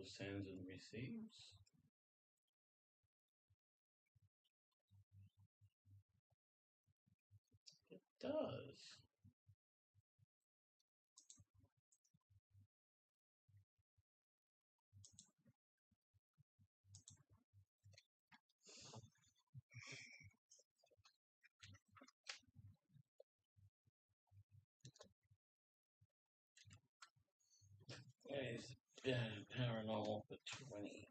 sends and receives. It does. There's paranormal for 20.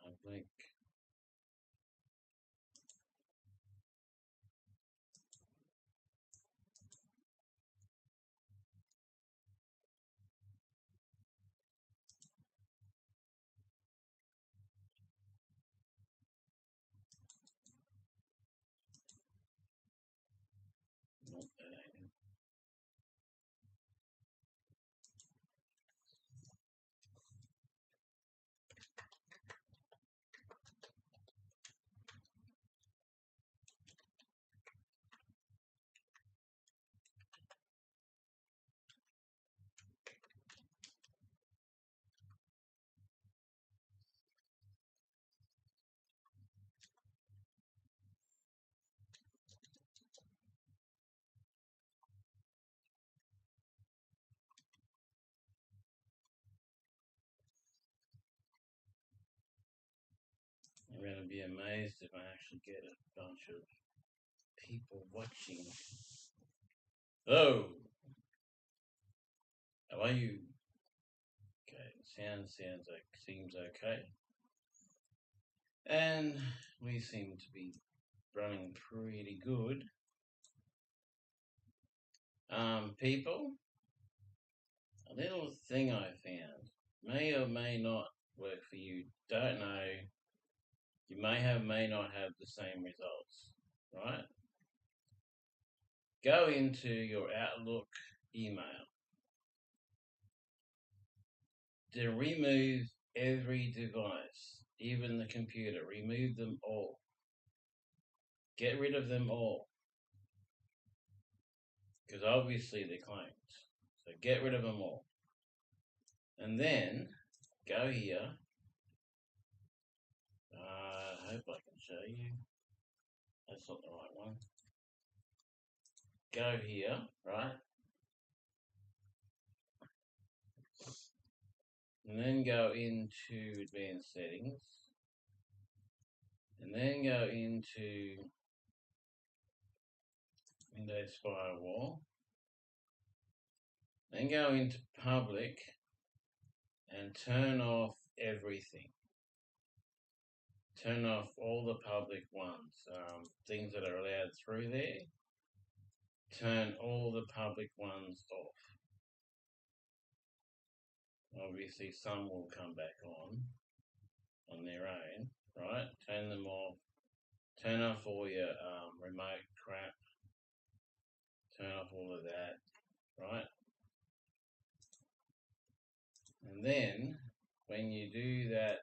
I think. Nope, that ain't it. I'm going to be amazed if I actually get a bunch of people watching. Oh! How are you? Okay, seems okay. And we seem to be running pretty good. People, a little thing I found may or may not work for you. Don't know. You may not have the same results, right? Go into your Outlook email. Then remove every device, even the computer. Remove them all. Get rid of them all. Because obviously they're clones. So get rid of them all. And then go here. I hope I can show you. That's not the right one. Go here, right? And then go into advanced settings. And then go into Windows Firewall. Then go into public and turn off everything. Turn off all the public ones, things that are allowed through there. Turn all the public ones off. Obviously, some will come back on their own, right? Turn them off. Turn off all your remote crap. Turn off all of that, right? And then, when you do that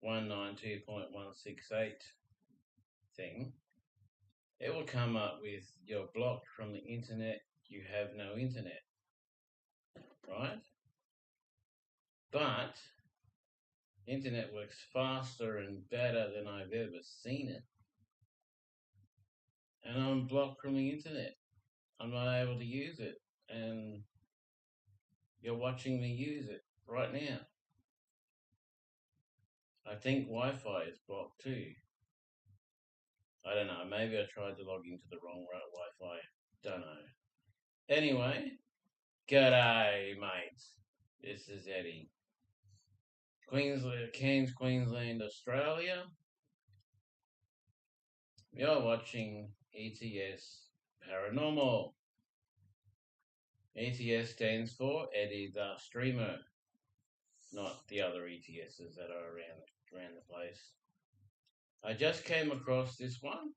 192.168 thing, it will come up with you're blocked from the internet, you have no internet, right? But internet works faster and better than I've ever seen it. And I'm blocked from the internet. I'm not able to use it. And you're watching me use it right now. I think Wi-Fi is blocked too. I don't know. Maybe I tried to log into the wrong Wi-Fi. Don't know. Anyway, g'day, mate. This is Eddie. Cairns, Queensland, Australia. You're watching ETS Paranormal. ETS stands for Eddie the Streamer, not the other ETSs that are around the place. I just came across this one.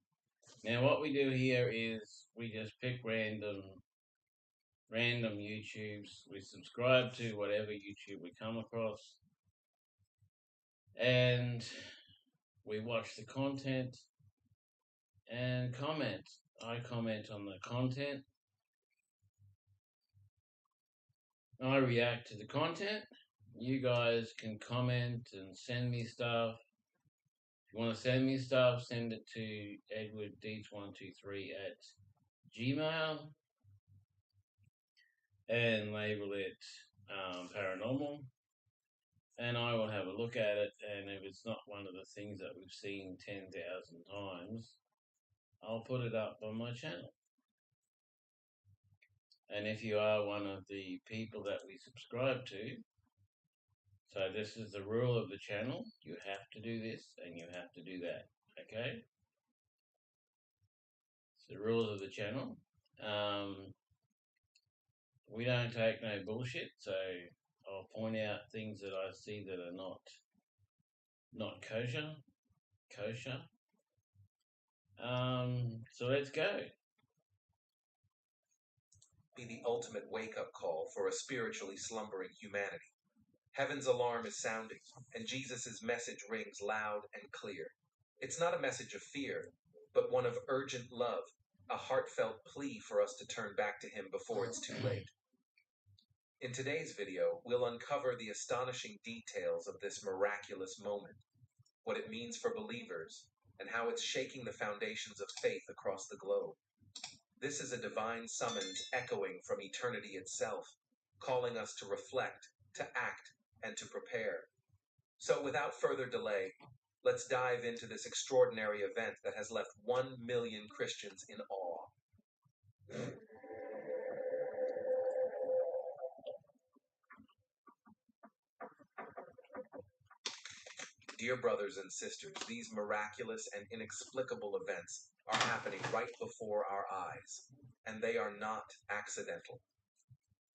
Now what we do here is we just pick random YouTubes. We subscribe to whatever YouTube we come across. And we watch the content and comment. I comment on the content. I react to the content. You guys can comment and send me stuff. If you want to send me stuff, send it to edwarddeets123 at Gmail and label it paranormal. And I will have a look at it. And if it's not one of the things that we've seen 10,000 times, I'll put it up on my channel. And if you are one of the people that we subscribe to, so this is the rule of the channel. You have to do this and you have to do that. Okay? It's the rules of the channel. We don't take no bullshit, so I'll point out things that I see that are not kosher. So let's go. Be the ultimate wake-up call for a spiritually slumbering humanity. Heaven's alarm is sounding, and Jesus' message rings loud and clear. It's not a message of fear, but one of urgent love, a heartfelt plea for us to turn back to him before it's too late. In today's video, we'll uncover the astonishing details of this miraculous moment, what it means for believers, and how it's shaking the foundations of faith across the globe. This is a divine summons echoing from eternity itself, calling us to reflect, to act, and to prepare. So without further delay, let's dive into this extraordinary event that has left 1 million Christians in awe. Dear brothers and sisters, these miraculous and inexplicable events are happening right before our eyes, and they are not accidental.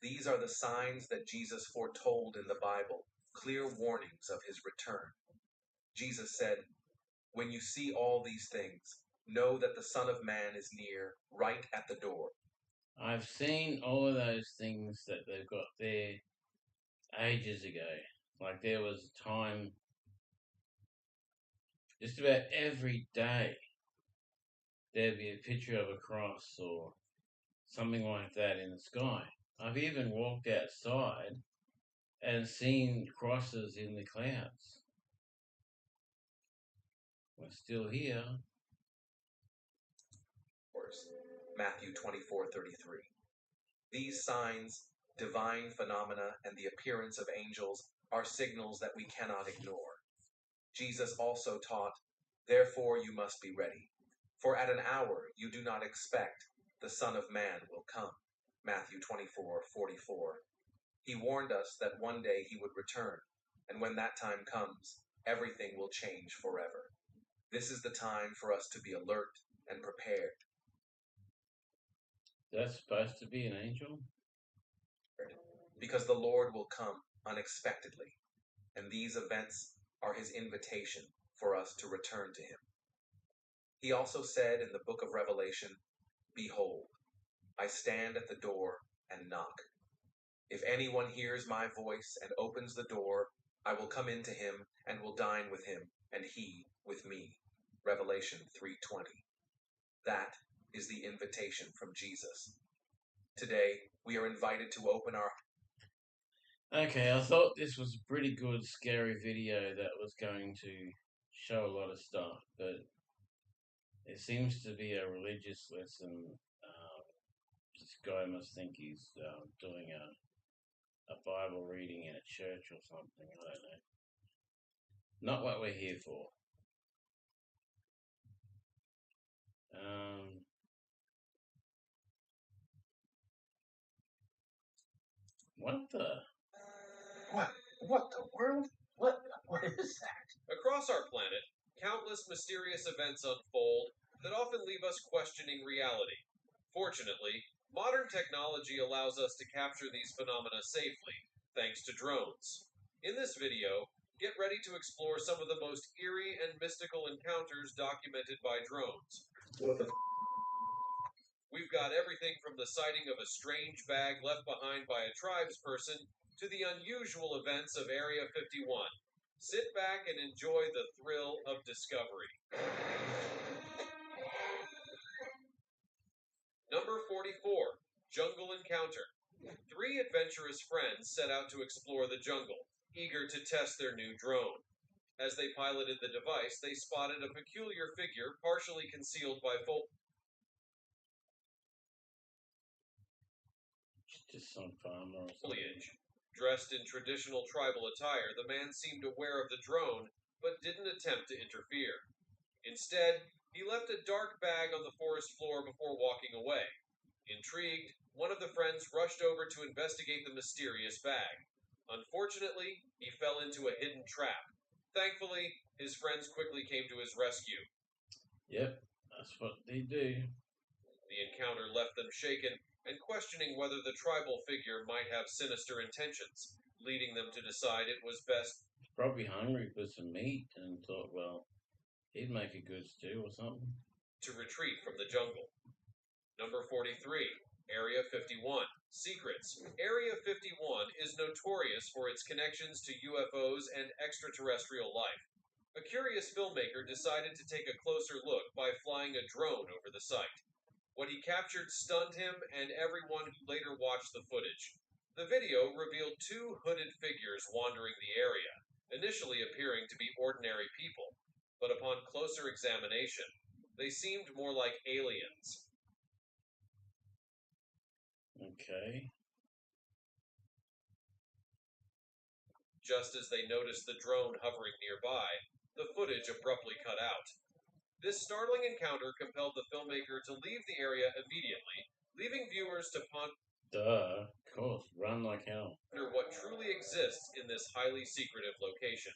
These are the signs that Jesus foretold in the Bible, clear warnings of his return. Jesus said, "When you see all these things, know that the Son of Man is near, right at the door." I've seen all of those things that they've got there ages ago. Like there was a time, just about every day, there'd be a picture of a cross or something like that in the sky. I've even walked outside and seen crosses in the clouds. We're still here. Matthew 24:33. These signs, divine phenomena, and the appearance of angels are signals that we cannot ignore. Jesus also taught, "Therefore you must be ready, for at an hour you do not expect the Son of Man will come." Matthew 24:44. He warned us that one day he would return, and when that time comes, everything will change forever. This is the time for us to be alert and prepared. That's supposed to be an angel? Because the Lord will come unexpectedly, and these events are his invitation for us to return to him. He also said in the book of Revelation, "Behold, I stand at the door and knock. If anyone hears my voice and opens the door, I will come into him and will dine with him, and he with me." Revelation 3:20. That is the invitation from Jesus. Today, we are invited to open our... Okay, I thought this was a pretty good, scary video that was going to show a lot of stuff, but it seems to be a religious lesson. This guy must think he's doing a Bible reading in a church or something. I don't know. Not what we're here for. What the? What the world? What is that? Across our planet, countless mysterious events unfold that often leave us questioning reality. Fortunately, modern technology allows us to capture these phenomena safely, thanks to drones. In this video, get ready to explore some of the most eerie and mystical encounters documented by drones. What the... We've got everything from the sighting of a strange bag left behind by a tribesperson to the unusual events of Area 51. Sit back and enjoy the thrill of discovery. 44. Jungle Encounter. Three adventurous friends set out to explore the jungle, eager to test their new drone. As they piloted the device, they spotted a peculiar figure partially concealed by Just some farmer or something. foliage. Dressed in traditional tribal attire, the man seemed aware of the drone, but didn't attempt to interfere. Instead, he left a dark bag on the forest floor before walking away. Intrigued, one of the friends rushed over to investigate the mysterious bag. Unfortunately, he fell into a hidden trap. Thankfully, his friends quickly came to his rescue. Yep, that's what they do. The encounter left them shaken and questioning whether the tribal figure might have sinister intentions, leading them to decide it was best Probably hungry for some meat and thought, well, he'd make a good stew or something. to retreat from the jungle. Number 43, Area 51. Secrets. Area 51 is notorious for its connections to UFOs and extraterrestrial life. A curious filmmaker decided to take a closer look by flying a drone over the site. What he captured stunned him and everyone who later watched the footage. The video revealed two hooded figures wandering the area, initially appearing to be ordinary people, but upon closer examination, they seemed more like aliens. Okay. Just as they noticed the drone hovering nearby, the footage abruptly cut out. This startling encounter compelled the filmmaker to leave the area immediately, leaving viewers to ponder Duh. Of course. Run like hell. what truly exists in this highly secretive location.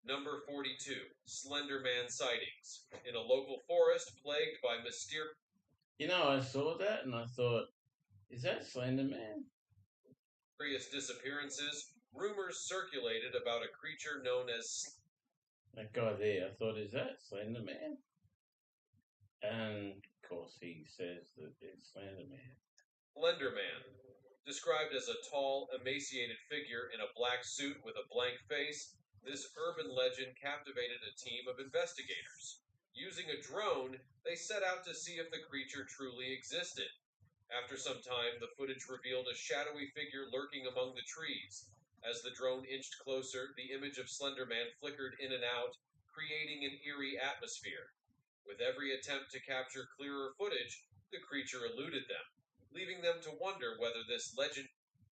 Number 42. Slender Man sightings. In a local forest plagued by mysterious You know, I saw that and I thought, is that Slender Man? disappearances, rumors circulated about a creature known as That guy there. I thought, is that Slender Man? And of course, he says that it's Slender Man. Slender Man. Described as a tall, emaciated figure in a black suit with a blank face, this urban legend captivated a team of investigators. Using a drone, they set out to see if the creature truly existed. After some time, the footage revealed a shadowy figure lurking among the trees. As the drone inched closer, the image of Slender Man flickered in and out, creating an eerie atmosphere. With every attempt to capture clearer footage, the creature eluded them, leaving them to wonder whether this legend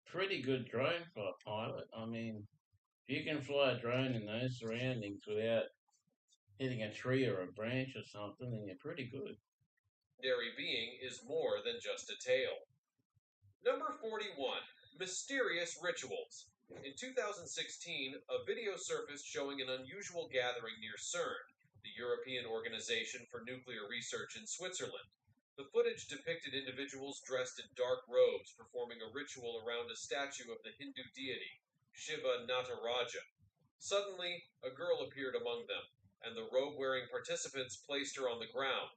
Pretty good drone for a pilot. I mean, if you can fly a drone in those surroundings without hitting a tree or a branch or something, then you're pretty good. legendary being is more than just a tale. Number 41. Mysterious Rituals. In 2016, a video surfaced showing an unusual gathering near CERN, the European Organization for Nuclear Research in Switzerland. The footage depicted individuals dressed in dark robes performing a ritual around a statue of the Hindu deity, Shiva Nataraja. Suddenly, a girl appeared among them, and the robe-wearing participants placed her on the ground.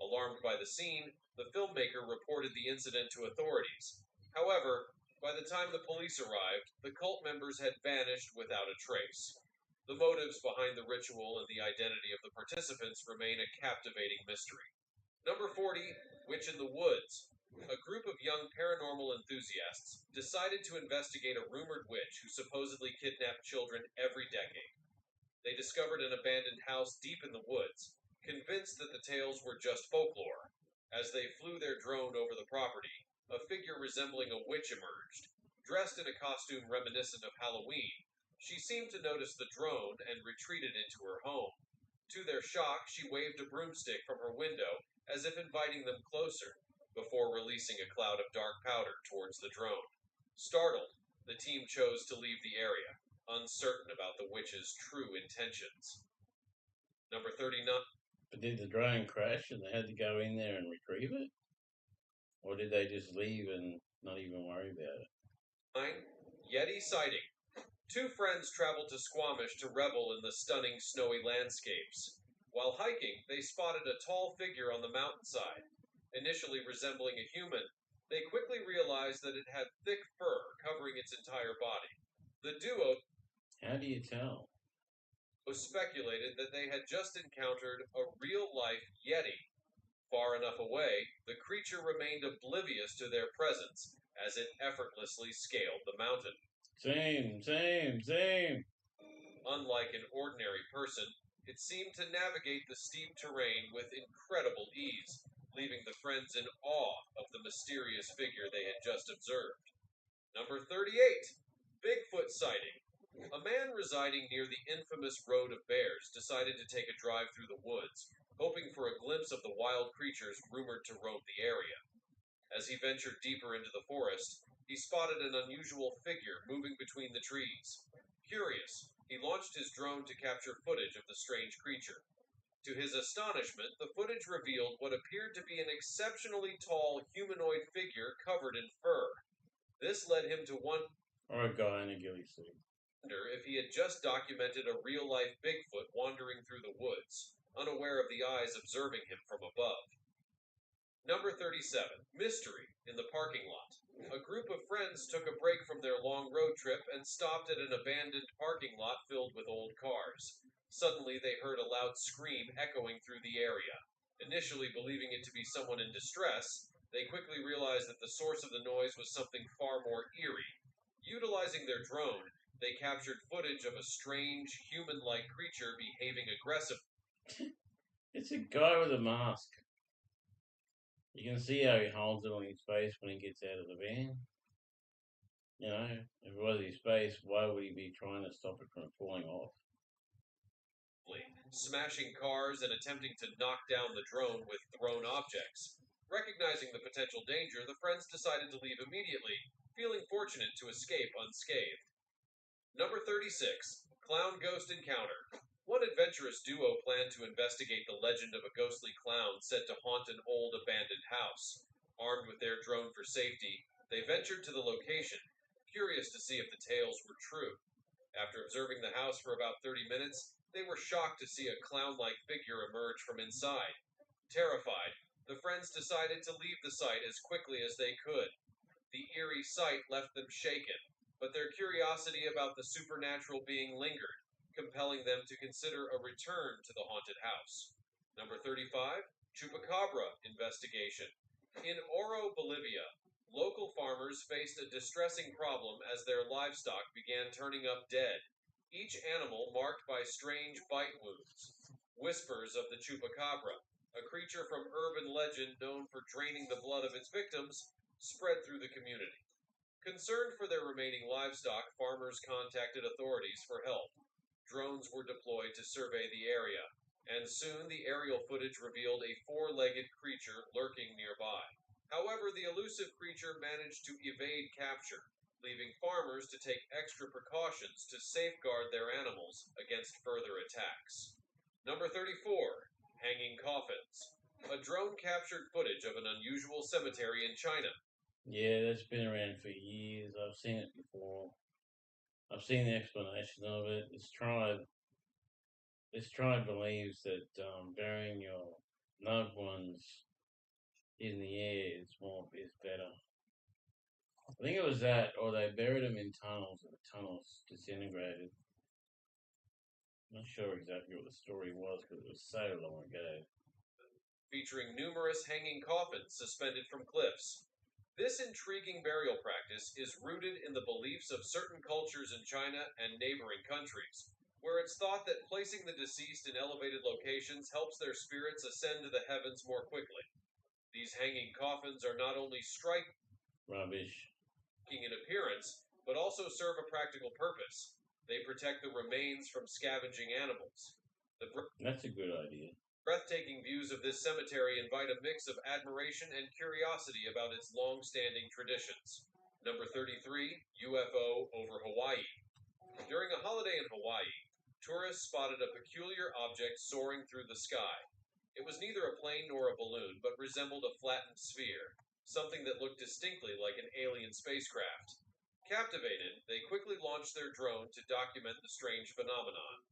Alarmed by the scene, the filmmaker reported the incident to authorities. However, by the time the police arrived, the cult members had vanished without a trace. The motives behind the ritual and the identity of the participants remain a captivating mystery. Number 40, Witch in the Woods. A group of young paranormal enthusiasts decided to investigate a rumored witch who supposedly kidnapped children every decade. They discovered an abandoned house deep in the woods, convinced that the tales were just folklore. As they flew their drone over the property, a figure resembling a witch emerged. Dressed in a costume reminiscent of Halloween, she seemed to notice the drone and retreated into her home. To their shock, she waved a broomstick from her window as if inviting them closer, before releasing a cloud of dark powder towards the drone. Startled, the team chose to leave the area, uncertain about the witch's true intentions. Number 39. But did the drone crash and they had to go in there and retrieve it? Or did they just leave and not even worry about it? 9. Yeti sighting. Two friends traveled to Squamish to revel in the stunning snowy landscapes. While hiking, they spotted a tall figure on the mountainside. Initially resembling a human, they quickly realized that it had thick fur covering its entire body. The duo How do you tell? speculated that they had just encountered a real-life Yeti. Far enough away, the creature remained oblivious to their presence as it effortlessly scaled the mountain. Same. Unlike an ordinary person, it seemed to navigate the steep terrain with incredible ease, leaving the friends in awe of the mysterious figure they had just observed. Number 38, Bigfoot sighting. A man residing near the infamous Road of Bears decided to take a drive through the woods, hoping for a glimpse of the wild creatures rumored to roam the area. As he ventured deeper into the forest, he spotted an unusual figure moving between the trees. Curious, he launched his drone to capture footage of the strange creature. To his astonishment, the footage revealed what appeared to be an exceptionally tall humanoid figure covered in fur. This led him to wonder Or a guy in a ghillie suit. if he had just documented a real life Bigfoot wandering through the woods, unaware of the eyes observing him from above. Number 37, Mystery in the parking lot. A group of friends took a break from their long road trip and stopped at an abandoned parking lot filled with old cars. Suddenly, they heard a loud scream echoing through the area. Initially believing it to be someone in distress, they quickly realized that the source of the noise was something far more eerie. Utilizing their drone, they captured footage of a strange, human like creature behaving aggressively. It's a guy with a mask. You can see how he holds it on his face when he gets out of the van. You know, if it was his face, why would he be trying to stop it from falling off? Smashing cars and attempting to knock down the drone with thrown objects. Recognizing the potential danger, the friends decided to leave immediately, feeling fortunate to escape unscathed. Number 36, Clown Ghost Encounter. One adventurous duo planned to investigate the legend of a ghostly clown said to haunt an old abandoned house. Armed with their drone for safety, they ventured to the location, curious to see if the tales were true. After observing the house for about 30 minutes, they were shocked to see a clown like figure emerge from inside. Terrified, the friends decided to leave the site as quickly as they could. The eerie sight left them shaken, but their curiosity about the supernatural being lingered, compelling them to consider a return to the haunted house. Number 35, Chupacabra Investigation. In Oro, Bolivia, local farmers faced a distressing problem as their livestock began turning up dead, each animal marked by strange bite wounds. Whispers of the Chupacabra, a creature from urban legend known for draining the blood of its victims, spread through the community. Concerned for their remaining livestock, farmers contacted authorities for help. Drones were deployed to survey the area, and soon the aerial footage revealed a four-legged creature lurking nearby. However, the elusive creature managed to evade capture, leaving farmers to take extra precautions to safeguard their animals against further attacks. Number 34, Hanging Coffins. A drone captured footage of an unusual cemetery in China. Yeah, that's been around for years. I've seen it before. I've seen the explanation of it. This tribe believes that burying your loved ones in the air is better. I think it was that, or they buried them in tunnels, and the tunnels disintegrated. I'm not sure exactly what the story was because it was so long ago. Featuring numerous hanging coffins suspended from cliffs. This intriguing burial practice is rooted in the beliefs of certain cultures in China and neighboring countries, where it's thought that placing the deceased in elevated locations helps their spirits ascend to the heavens more quickly. These hanging coffins are not only striking Rubbish. in appearance, but also serve a practical purpose. They protect the remains from scavenging animals. The That's a good idea. breathtaking views of this cemetery invite a mix of admiration and curiosity about its long-standing traditions. Number 33, UFO over Hawaii. During a holiday in Hawaii, tourists spotted a peculiar object soaring through the sky. It was neither a plane nor a balloon, but resembled a flattened sphere, something that looked distinctly like an alien spacecraft. Captivated, they quickly launched their drone to document the strange phenomenon.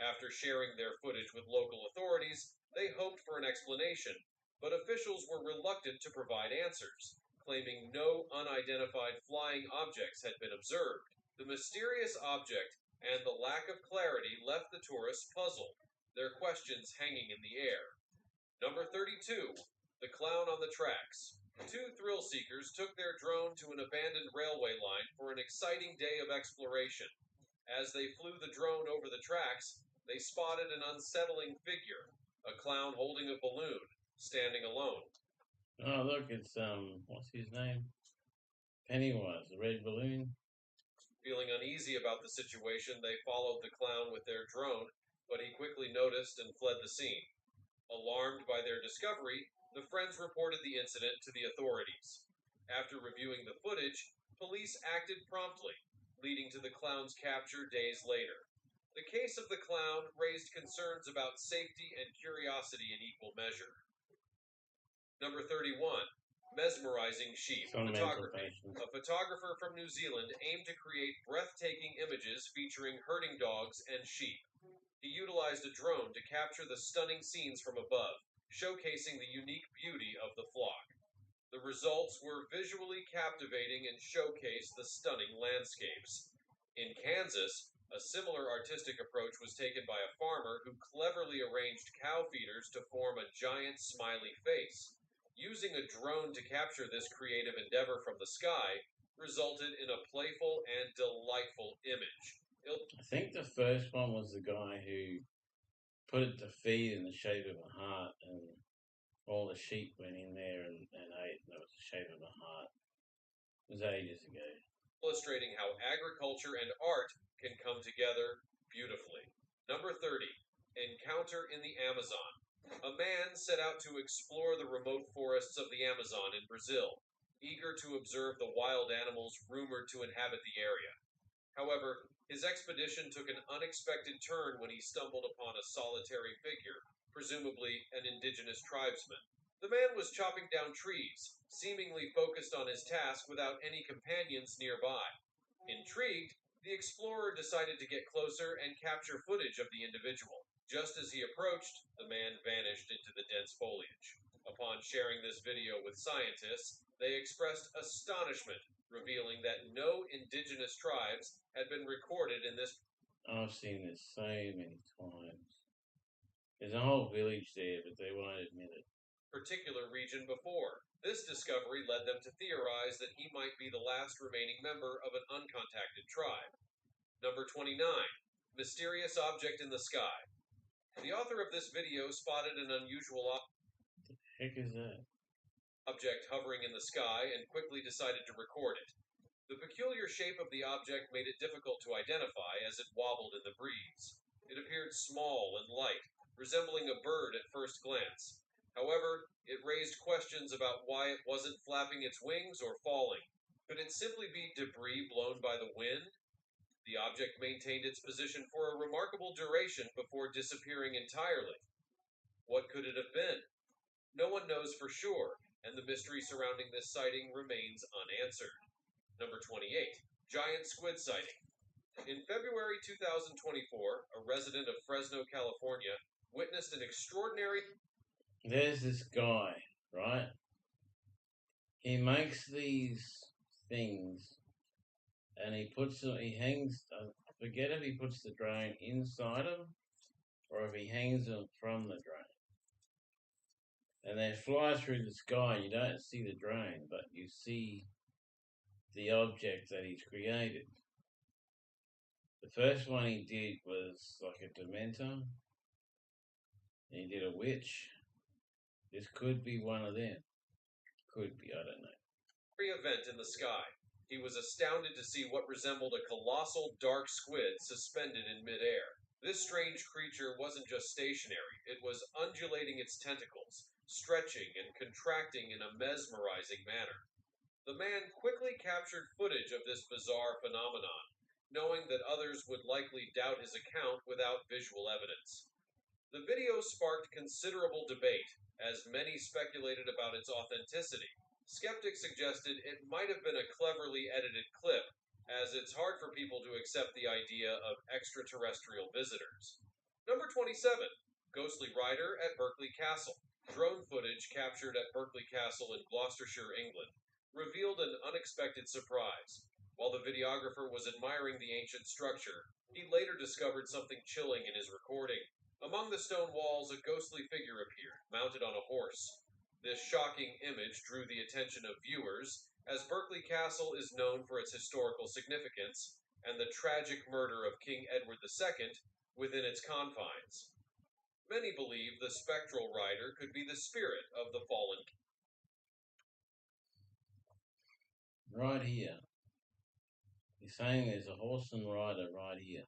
After sharing their footage with local authorities, they hoped for an explanation, but officials were reluctant to provide answers, claiming no unidentified flying objects had been observed. The mysterious object and the lack of clarity left the tourists puzzled, their questions hanging in the air. Number 32, The clown on the tracks. Two thrill seekers took their drone to an abandoned railway line for an exciting day of exploration. As they flew the drone over the tracks, they spotted an unsettling figure, a clown holding a balloon, standing alone. Oh, look, it's what's his name? Pennywise, the red balloon. Feeling uneasy about the situation, they followed the clown with their drone, but he quickly noticed and fled the scene. Alarmed by their discovery, the friends reported the incident to the authorities. After reviewing the footage, police acted promptly, leading to the clown's capture days later. The case of the clown raised concerns about safety and curiosity in equal measure. Number 31. Mesmerizing sheep Some mental photography. patient. A photographer from New Zealand aimed to create breathtaking images featuring herding dogs and sheep. He utilized a drone to capture the stunning scenes from above, showcasing the unique beauty of the flock. The results were visually captivating and showcased the stunning landscapes. In Kansas, a similar artistic approach was taken by a farmer who cleverly arranged cow feeders to form a giant smiley face. Using a drone to capture this creative endeavor from the sky resulted in a playful and delightful image. I think the first one was the guy who put it to feed in the shape of a heart, and all the sheep went in there and ate, and it was the shape of a heart. It was ages ago. Illustrating how agriculture and art can come together beautifully. Number 30. Encounter in the Amazon. A man set out to explore the remote forests of the Amazon in Brazil, eager to observe the wild animals rumored to inhabit the area. However, his expedition took an unexpected turn when he stumbled upon a solitary figure, presumably an indigenous tribesman. The man was chopping down trees, seemingly focused on his task without any companions nearby. Intrigued, the explorer decided to get closer and capture footage of the individual. Just as he approached, the man vanished into the dense foliage. Upon sharing this video with scientists, they expressed astonishment, revealing that no indigenous tribes had been recorded in this. I've seen this so many times. There's a whole village there, but they won't admit it. Particular region before. This discovery led them to theorize that he might be the last remaining member of an uncontacted tribe. Number 29. Mysterious object in the sky. The author of this video spotted an unusual Heck is that? object hovering in the sky and quickly decided to record it. The peculiar shape of the object made it difficult to identify as it wobbled in the breeze. It appeared small and light, resembling a bird at first glance. However, it raised questions about why it wasn't flapping its wings or falling. Could it simply be debris blown by the wind? The object maintained its position for a remarkable duration before disappearing entirely. What could it have been? No one knows for sure, and the mystery surrounding this sighting remains unanswered. Number 28. Giant squid sighting. In February 2024, a resident of Fresno, California, witnessed an extraordinary. There's this guy, right? He makes these things, and he puts them. He hangs. I forget if he puts the drone inside them or if he hangs them from the drone. And they fly through the sky. You don't see the drone, but you see the object that he's created. The first one he did was like a Dementor. And he did a witch. This could be one of them. Could be, I don't know. Event in the sky. He was astounded to see what resembled a colossal dark squid suspended in midair. This strange creature wasn't just stationary, it was undulating its tentacles, stretching and contracting in a mesmerizing manner. The man quickly captured footage of this bizarre phenomenon, knowing that others would likely doubt his account without visual evidence. The video sparked considerable debate, as many speculated about its authenticity. Skeptics suggested it might have been a cleverly edited clip, as it's hard for people to accept the idea of extraterrestrial visitors. Number 27. Ghostly Rider at Berkeley Castle. Drone footage captured at Berkeley Castle in Gloucestershire, England, revealed an unexpected surprise. While the videographer was admiring the ancient structure, he later discovered something chilling in his recording. Among the stone walls, a ghostly figure appeared, mounted on a horse. This shocking image drew the attention of viewers, as Berkeley Castle is known for its historical significance and the tragic murder of King Edward II within its confines. Many believe the spectral rider could be the spirit of the fallen king. Right here. He's saying there's a horse and rider right here.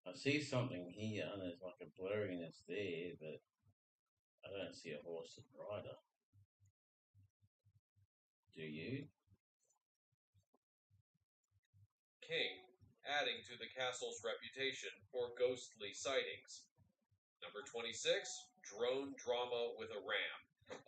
I see something here, and there's like a blurriness there, but I don't see a horse and rider. Do you? King, adding to the castle's reputation for ghostly sightings. Number 26, drone drama with a ram.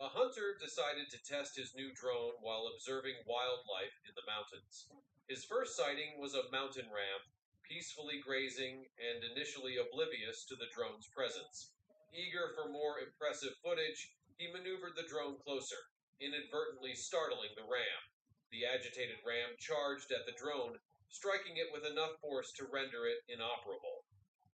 A hunter decided to test his new drone while observing wildlife in the mountains. His first sighting was a mountain ram, peacefully grazing and initially oblivious to the drone's presence. Eager for more impressive footage, he maneuvered the drone closer, inadvertently startling the ram. The agitated ram charged at the drone, striking it with enough force to render it inoperable.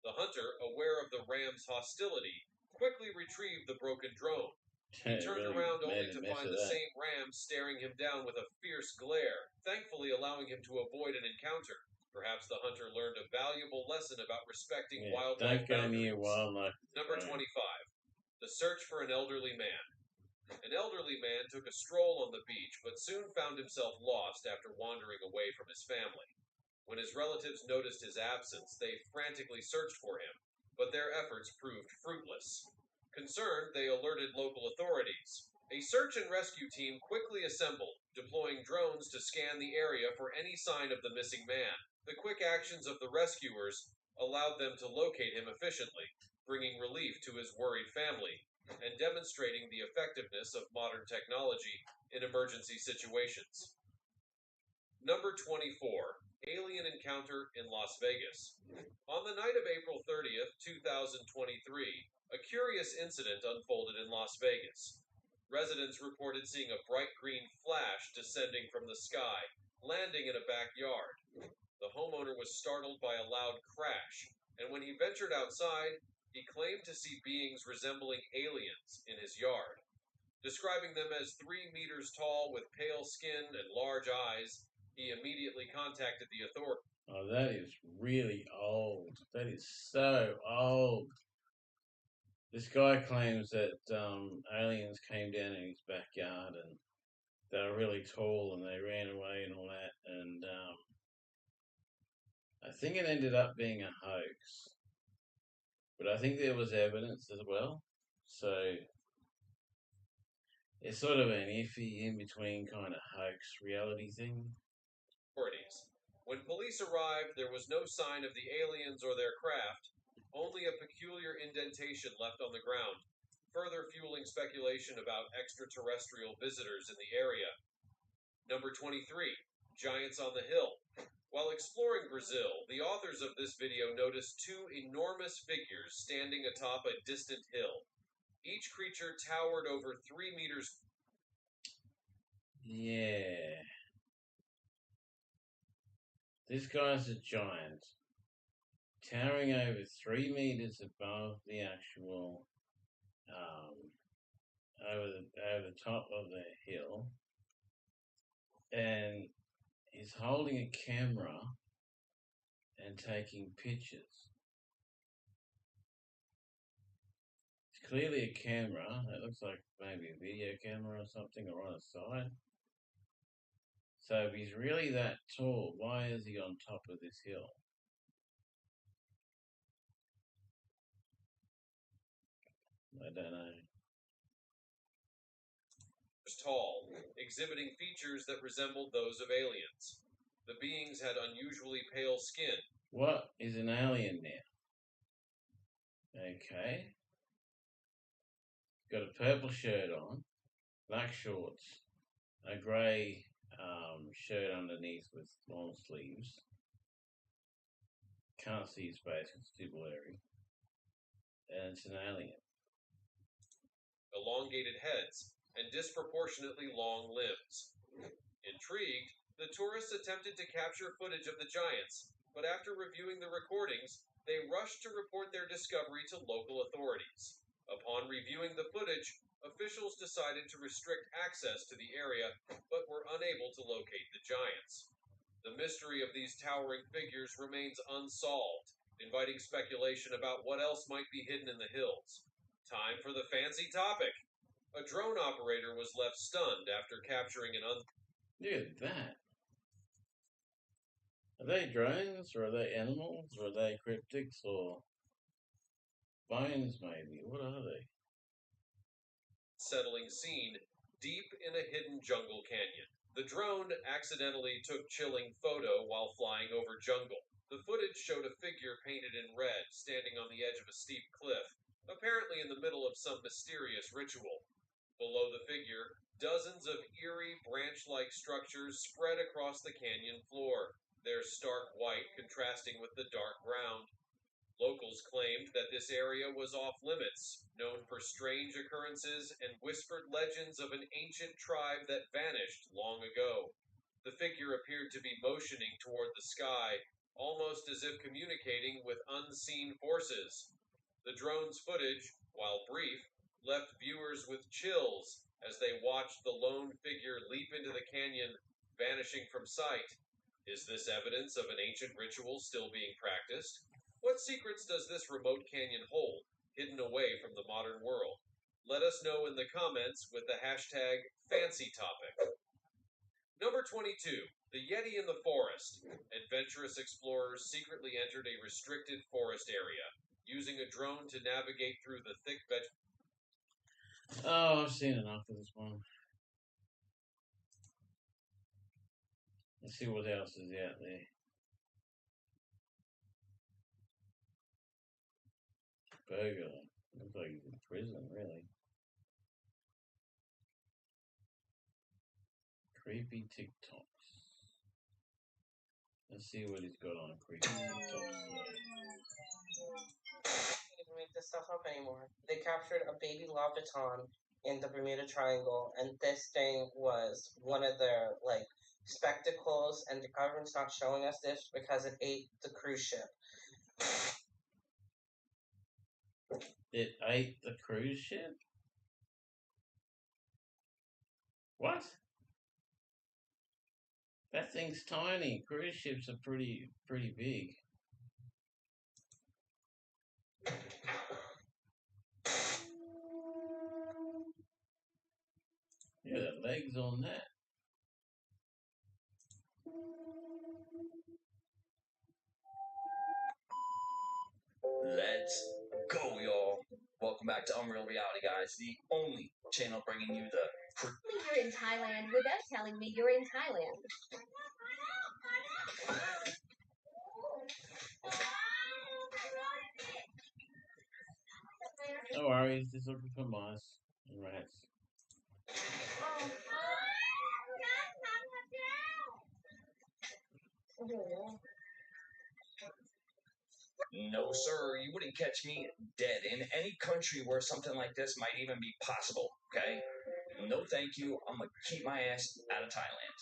The hunter, aware of the ram's hostility, quickly retrieved the broken drone. He turned Really around only made a to mess find of the that. same ram staring him down with a fierce glare, thankfully allowing him to avoid an encounter. Perhaps the hunter learned a valuable lesson about respecting Yeah, wildlife don't go near boundaries. wildlife. Number 25. The search for an elderly man. An elderly man took a stroll on the beach, but soon found himself lost after wandering away from his family. When his relatives noticed his absence, they frantically searched for him, but their efforts proved fruitless. Concerned, they alerted local authorities. A search and rescue team quickly assembled, deploying drones to scan the area for any sign of the missing man. The quick actions of the rescuers allowed them to locate him efficiently, bringing relief to his worried family and demonstrating the effectiveness of modern technology in emergency situations. Number 24. Alien Encounter in Las Vegas. On the night of April 30th, 2023, a curious incident unfolded in Las Vegas. Residents reported seeing a bright green flash descending from the sky, landing in a backyard. The homeowner was startled by a loud crash, and when he ventured outside, he claimed to see beings resembling aliens in his yard. Describing them as 3 meters tall with pale skin and large eyes, he immediately contacted the authorities. Oh, that is really old. That is so old. This guy claims that aliens came down in his backyard and they were really tall and they ran away and all that. And I think it ended up being a hoax. But I think there was evidence as well. So it's sort of an iffy in between kind of hoax reality thing. When police arrived, there was no sign of the aliens or their craft, only a peculiar indentation left on the ground, further fueling speculation about extraterrestrial visitors in the area. Number 23. Giants on the Hill. While exploring Brazil, the authors of this video noticed 2 enormous figures standing atop a distant hill. Each creature towered over 3 meters. Yeah. This guy's a giant, towering over 3 meters above the actual, over the top of the hill, and he's holding a camera and taking pictures. It's clearly a camera. It looks like maybe a video camera or something, or on a side. So if he's really that tall, why is he on top of this hill? I don't know. Tall, exhibiting features that resembled those of aliens. The beings had unusually pale skin. What is an alien now? Okay. Got a purple shirt on, black shorts, a grey shirt underneath with long sleeves. Can't see his face, it's too blurry. And it's an alien. Elongated heads, and disproportionately long limbs. Intrigued, the tourists attempted to capture footage of the giants, but after reviewing the recordings, they rushed to report their discovery to local authorities. Upon reviewing the footage, officials officials decided to restrict access to the area, but were unable to locate the giants. The mystery of these towering figures remains unsolved, inviting speculation about what else might be hidden in the hills. Time for the fancy topic. A drone operator was left stunned after capturing an Look at that. Are they drones, or are they animals, or are they cryptics, or bones maybe? What are they? unsettling scene deep in a hidden jungle canyon. The drone accidentally took chilling photo while flying over jungle. The footage showed a figure painted in red standing on the edge of a steep cliff, apparently in the middle of some mysterious ritual. Below the figure, dozens of eerie branch-like structures spread across the canyon floor, their stark white contrasting with the dark ground. Locals claimed that this area was off limits, known for strange occurrences and whispered legends of an ancient tribe that vanished long ago. The figure appeared to be motioning toward the sky, almost as if communicating with unseen forces. The drone's footage, while brief, left viewers with chills as they watched the lone figure leap into the canyon, vanishing from sight. Is this evidence of an ancient ritual still being practiced? What secrets does this remote canyon hold, hidden away from the modern world? Let us know in the comments with the hashtag #FancyTopic. Number 22. The Yeti in the Forest. Adventurous explorers secretly entered a restricted forest area, using a drone to navigate through the thick vegetation. Oh, I've seen enough of this one. Let's see what else is out there. Burger. Looks like he's in prison, really. Creepy TikToks. Let's see what he's got on creepy TikToks. Can't make this stuff up anymore. They captured a baby Louboutin in the Bermuda Triangle, and this thing was one of their spectacles, and the government's not showing us this because it ate the cruise ship. It ate the cruise ship? What? That thing's tiny. Cruise ships are pretty big. Yeah, the legs on that. Let's go, y'all. Welcome back to Unreal Reality, guys, the only channel bringing you the... You're in Thailand without telling me you're in Thailand. No worries, just looking for mice and rats. No, sir, you wouldn't catch me dead in any country where something like this might even be possible, okay? No thank you, I'm gonna keep my ass out of Thailand.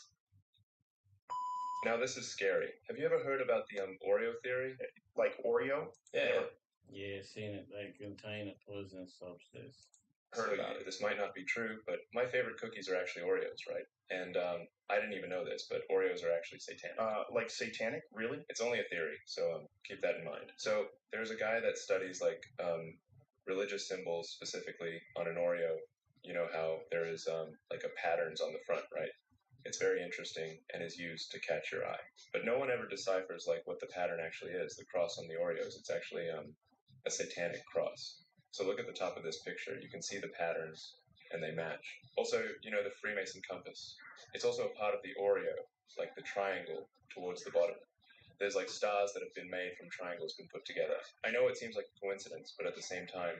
Now this is scary. Have you ever heard about the Oreo theory? Like Oreo? Yeah. Yeah, seen it. They contain a poisonous substance. Heard about it. This might not be true, but my favorite cookies are actually Oreos, right? And I didn't even know this, but Oreos are actually satanic. Like satanic? Really? It's only a theory, so keep that in mind. So there's a guy that studies religious symbols specifically on an Oreo. You know how there is like a patterns on the front, right? It's very interesting and is used to catch your eye. But no one ever deciphers like what the pattern actually is. The cross on the Oreos, it's actually a satanic cross. So look at the top of this picture. You can see the patterns and they match. Also, you know the Freemason compass. It's also a part of the Oreo, like the triangle towards the bottom. There's like stars that have been made from triangles been put together. I know it seems like a coincidence, but at the same time,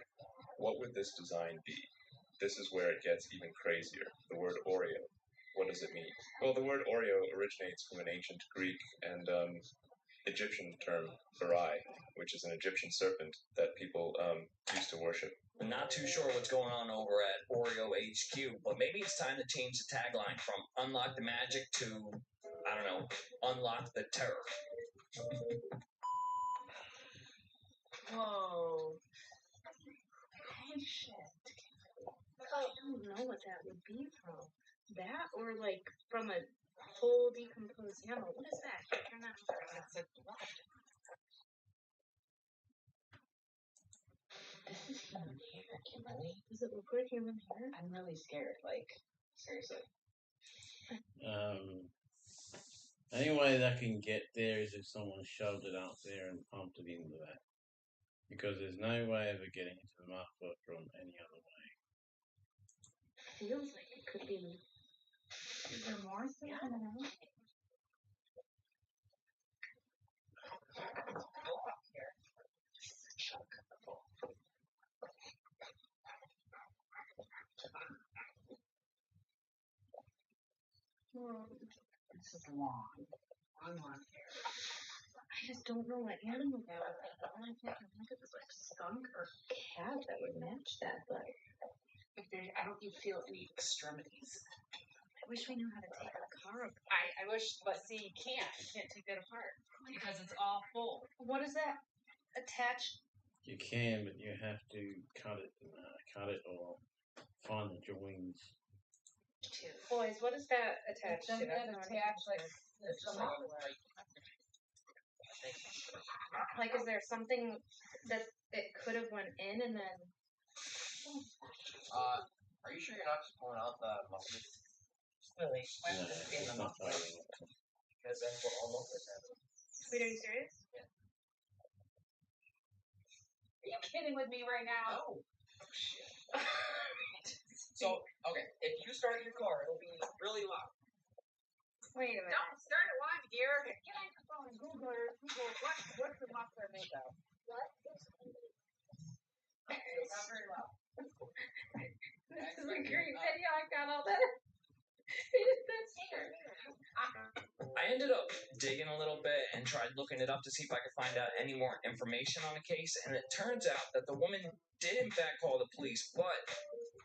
what would this design be? This is where it gets even crazier. The word Oreo. What does it mean? Well, the word Oreo originates from an ancient Greek and Egyptian term, barai, which is an Egyptian serpent that people used to worship. Not too sure what's going on over at Oreo HQ, but maybe it's time to change the tagline from Unlock the Magic to, I don't know, Unlock the Terror. Whoa. know what that would be from. That or like from a whole decomposed animal. What is that? Turn that over. That's like blood. This is human hair, Kimberly. Does it look like human hair? I'm really scared, like, seriously. Only way they can get there is if someone shoved it up there and pumped it into that. Because there's no way of it getting into the muffler from any other way. Feels like it could be. Is there more stuff in the house? This is long hair. I just don't know what animal that would be. All I can think of is like skunk or cat that would match that, but I don't feel any extremities. I wish we knew how to take a car apart. I wish, but see, you can't. You can't take that apart because it's all full. What is that? Attached? You can, but you have to cut it or find the joins. Boys, what is that attached to? Like, is there something that it could have went in and then? Are you sure you're not just pulling out the mufflers? Really? No, it's not fighting it. Because that's what all mufflers have. Wait, are you serious? Yeah. Are you kidding with me right now? No. Oh, shit. So, okay, if you start your car, it'll be really loud. Wait a minute. Don't start it one gear. Get on your phone and Google what's the muffler made of? What? It's not very loud. This is a great video. I got all that. I ended up digging a little bit and tried looking it up to see if I could find out any more information on the case, and it turns out that the woman did in fact call the police, but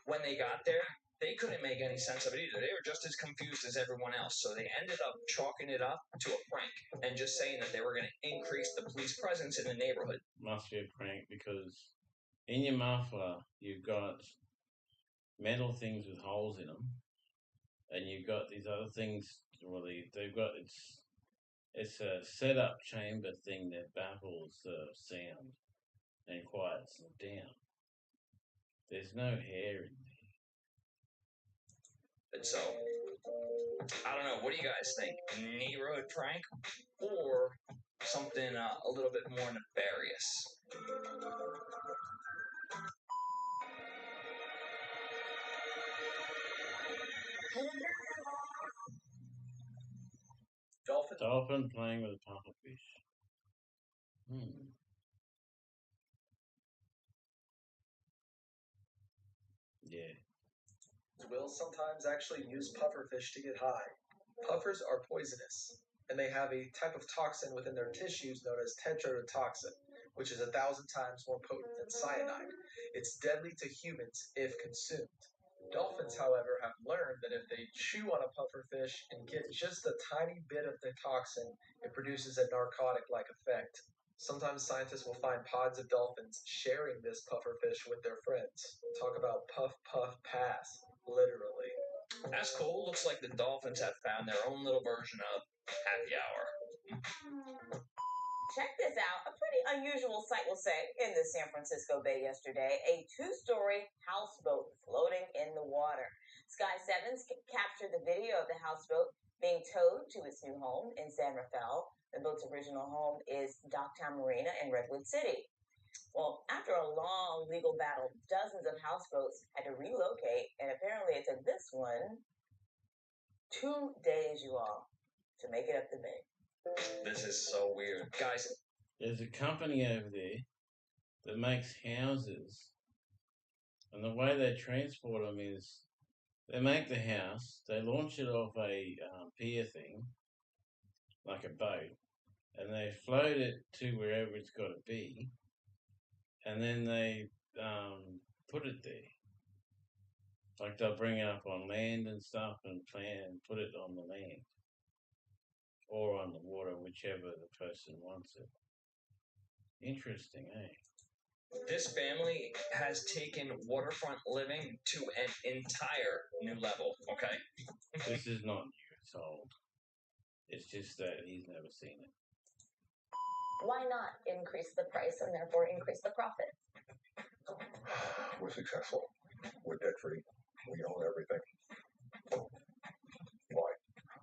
when they got there, they couldn't make any sense of it either. They were just as confused as everyone else, so they ended up chalking it up to a prank and just saying that they were going to increase the police presence in the neighborhood. Must be a prank because in your muffler you've got metal things with holes in them, and you've got these other things. Well, they've got it's a setup chamber thing that baffles the sound and quiets it down. There's no hair in there. And so, I don't know. What do you guys think? Neighborhood prank or something a little bit more nefarious? Dolphin playing with a pufferfish. Yeah. Will sometimes actually use pufferfish to get high. Puffers are poisonous, and they have a type of toxin within their tissues known as tetrodotoxin, which is 1,000 times more potent than cyanide. It's deadly to humans if consumed. Dolphins, however, have learned that if they chew on a pufferfish and get just a tiny bit of the toxin, it produces a narcotic-like effect. Sometimes scientists will find pods of dolphins sharing this pufferfish with their friends. Talk about puff, puff, pass, literally. That's cool. Looks like the dolphins have found their own little version of happy hour. Check this out. A pretty unusual sight, we'll say, in the San Francisco Bay yesterday. A two-story houseboat floating in the water. Sky 7's captured the video of the houseboat being towed to its new home in San Rafael. The boat's original home is Docktown Marina in Redwood City. Well, after a long legal battle, dozens of houseboats had to relocate, and apparently it took this one 2 days, you all, to make it up the bay. This is so weird. Guys, there's a company over there that makes houses, and the way they transport them is they make the house, they launch it off a pier thing, like a boat, and they float it to wherever it's got to be, and then they put it there. Like they'll bring it up on land and stuff and put it on the land. Or on the water, whichever the person wants it. Interesting, eh? This family has taken waterfront living to an entire new level, okay? This is not new, it's old. It's just that he's never seen it. Why not increase the price and therefore increase the profit? We're successful. We're debt free. We own everything. Why?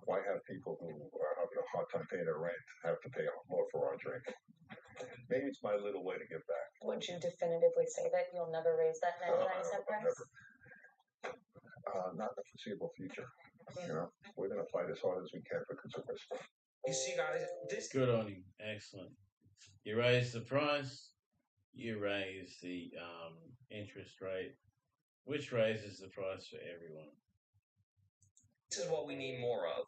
Why have people who are having a hard time paying their rent have to pay more for our drink? Maybe it's my little way to give back. Would you definitively say that you'll never raise that 99-cent price? Never. Not in the foreseeable future. You know, we're going to fight as hard as we can for consumers. You see, guys, this... Good on you. Excellent. You raise the price, you raise the interest rate, which raises the price for everyone. This is what we need more of.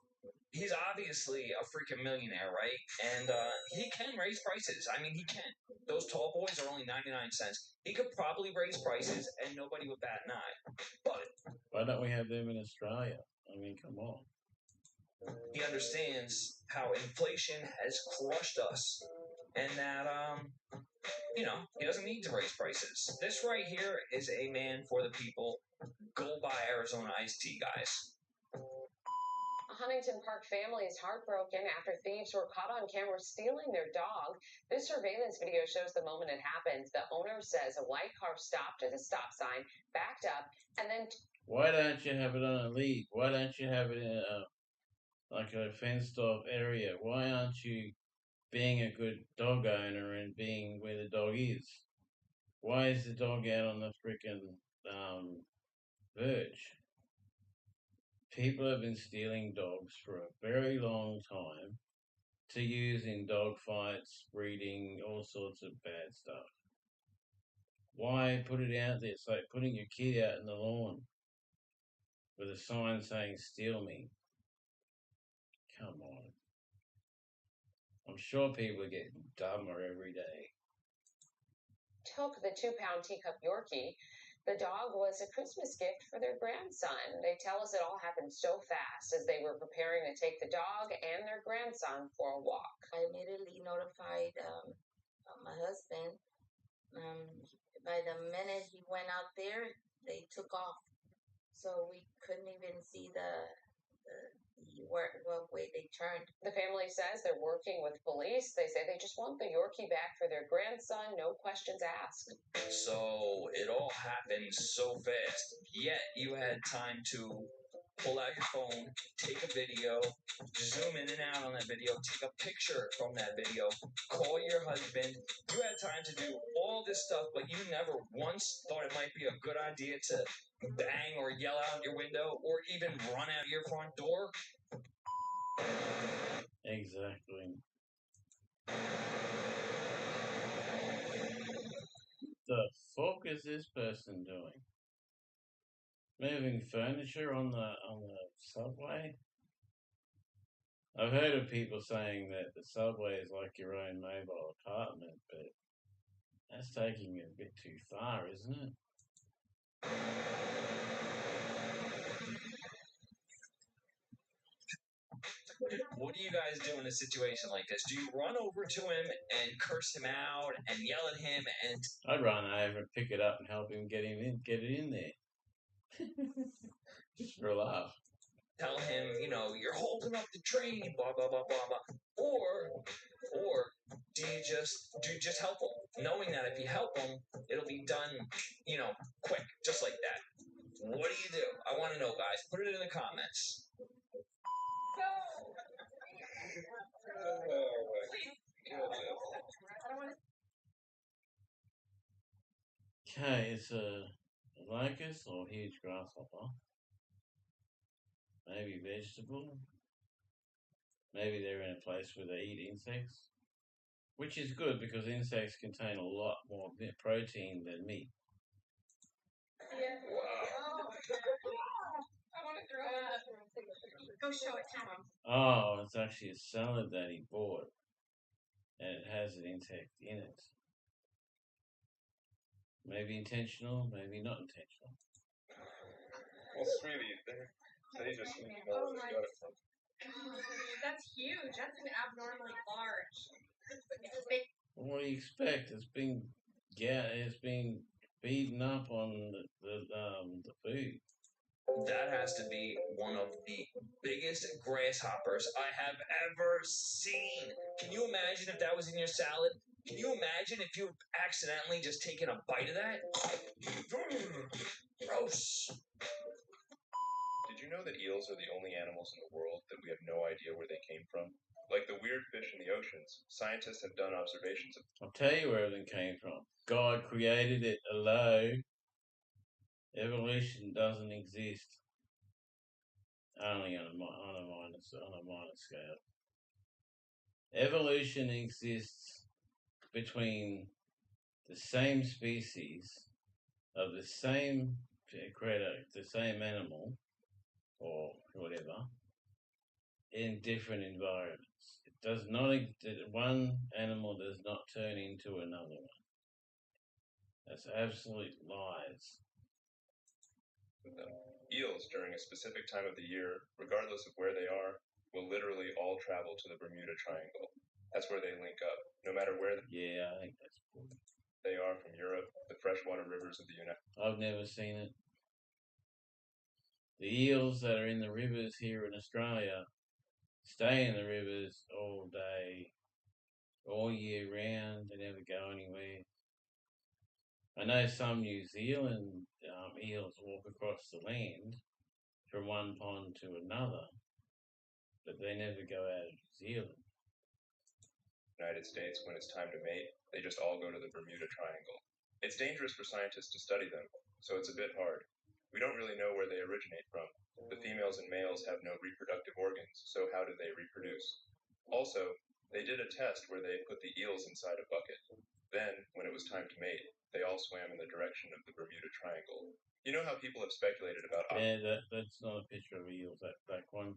He's obviously a freaking millionaire, right? And he can raise prices. I mean, he can. Those tall boys are only 99 cents. He could probably raise prices and nobody would bat an eye. But why don't we have them in Australia? I mean, come on. He understands how inflation has crushed us and that, he doesn't need to raise prices. This right here is a man for the people. Go buy Arizona iced tea, guys. A Huntington Park family is heartbroken after thieves were caught on camera stealing their dog. This surveillance video shows the moment it happened. The owner says a white car stopped at a stop sign, backed up, and then... Why don't you have it on a lead? Why don't you have it in a fenced-off area? Why aren't you being a good dog owner and being where the dog is? Why is the dog out on the freaking verge? People have been stealing dogs for a very long time to use in dog fights, breeding, all sorts of bad stuff. Why put it out there? It's like putting your kid out in the lawn with a sign saying, "Steal me." Come on. I'm sure people are getting dumber every day. Took the 2-pound teacup Yorkie. The dog was a Christmas gift for their grandson. They tell us it all happened so fast as they were preparing to take the dog and their grandson for a walk. I immediately notified my husband. By the minute he went out there, they took off. So we couldn't even see what way they turned. The family says they're working with police. They say they just want the Yorkie back for their grandson, no questions asked. So it all happened so fast, yet you had time to pull out your phone, take a video, zoom in and out on that video, take a picture from that video, call your husband. You had time to do all this stuff, but you never once thought it might be a good idea to bang or yell out your window or even run out your front door. Exactly. The fuck is this person doing? Moving furniture on the subway? I've heard of people saying that the subway is like your own mobile apartment, but that's taking it a bit too far, isn't it? What do you guys do in a situation like this? Do you run over to him and curse him out and yell at him and... I'd run over and pick it up and help him get it in there. Just for a laugh. Tell him, you're holding up the train, blah, blah, blah, blah, blah. Or do you just help him? Knowing that if you help him, it'll be done, quick, just like that. What do? I want to know, guys. Put it in the comments. Okay, it's a locust or huge grasshopper. Maybe vegetable. Maybe they're in a place where they eat insects. Which is good because insects contain a lot more protein than meat. Wow. I want to throw it. Go show it to him. Oh, it's actually a salad that he bought. And it has an insect in it. Maybe intentional, maybe not intentional. Well, sweetie, they just need to know where they got it from. That's huge. That's an abnormally large. What do you expect? It's been Yeah, it's been beaten up on the food. That has to be one of the biggest grasshoppers I have ever seen. Can you imagine if that was in your salad? Can you imagine if you accidentally just taken a bite of that? Gross. Did you know that eels are the only animals in the world that we have no idea where they came from? Like the weird fish in the oceans, scientists have done observations of. I'll tell you where everything came from. God created it. Hello. Evolution doesn't exist. Only on a minor scale. Evolution exists between the same species of the same critter, the same animal, or whatever, in different environments. It does not. One animal does not turn into another one. That's absolute lies. Eels, during a specific time of the year, regardless of where they are, will literally all travel to the Bermuda Triangle. That's where they link up, no matter where Yeah, I think that's cool. They are from Europe, the freshwater rivers of the United States. I've never seen it. The eels that are in the rivers here in Australia stay in the rivers all day, all year round. They never go anywhere. I know some New Zealand eels walk across the land from one pond to another, but they never go out of New Zealand. United States, when it's time to mate, they just all go to the Bermuda Triangle. It's dangerous for scientists to study them, so it's a bit hard. We don't really know where they originate from. The females and males have no reproductive organs, so how do they reproduce? Also, they did a test where they put the eels inside a bucket. Then, when it was time to mate, they all swam in the direction of the Bermuda Triangle. You know how people have speculated about. Yeah, that's not a picture of eels, that black one.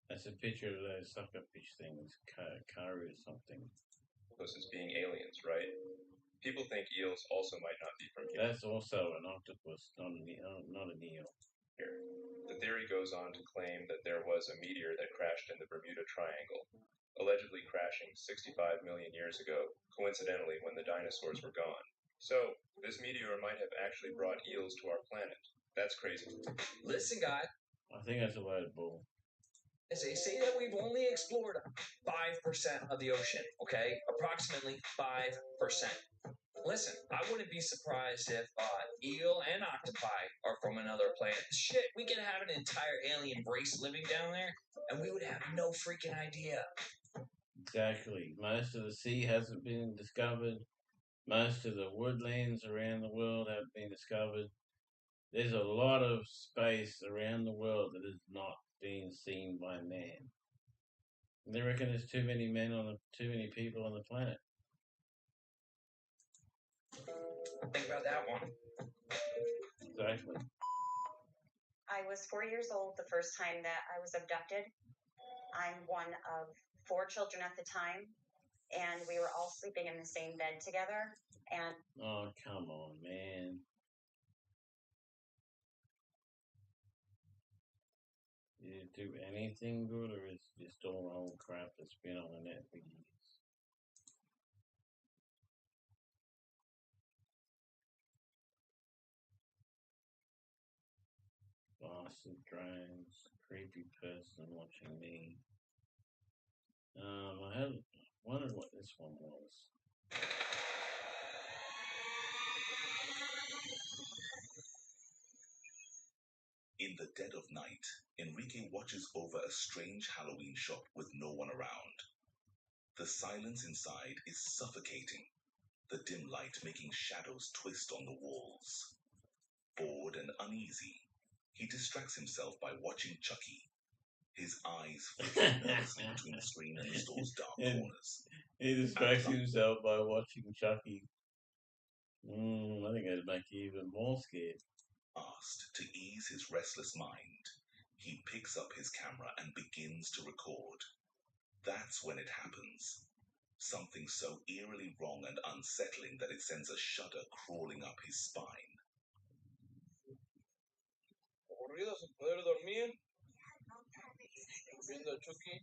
That's a picture of those suckerfish things, curry or something. This is being aliens, right? People think eels also might not be from here. That's also an octopus, not an eel. Here. The theory goes on to claim that there was a meteor that crashed in the Bermuda Triangle, allegedly crashing 65 million years ago, coincidentally when the dinosaurs were gone. So, this meteor might have actually brought eels to our planet. That's crazy. Listen, guy. I think that's a load of bull. As they say that we've only explored 5% of the ocean, okay? Approximately 5%. Listen, I wouldn't be surprised if eel and octopi are from another planet. Shit, we could have an entire alien race living down there, and we would have no freaking idea. Exactly. Most of the sea hasn't been discovered. Most of the woodlands around the world haven't been discovered. There's a lot of space around the world that has not been seen by man. They reckon there's too many people on the planet. Think about that one. Exactly. I was 4 years old the first time that I was abducted. I'm one of 4 children at the time, and we were all sleeping in the same bed together. And oh, come on, man. Did it do anything good, or is it just all old crap that's been on the net for years? Bastard drones, creepy person watching me. I wondered what this one was. In the dead of night, Enrique watches over a strange Halloween shop with no one around. The silence inside is suffocating, the dim light making shadows twist on the walls. Bored and uneasy, he distracts himself by watching Chucky, his eyes flickering nervously between the screen and the store's dark corners. He distracts himself by watching Chucky. I think it'd make you even more scared. Asked to ease his restless mind, he picks up his camera and begins to record. That's when it happens. Something so eerily wrong and unsettling that it sends a shudder crawling up his spine. Aburrido sin poder dormir, viendo a Chucky,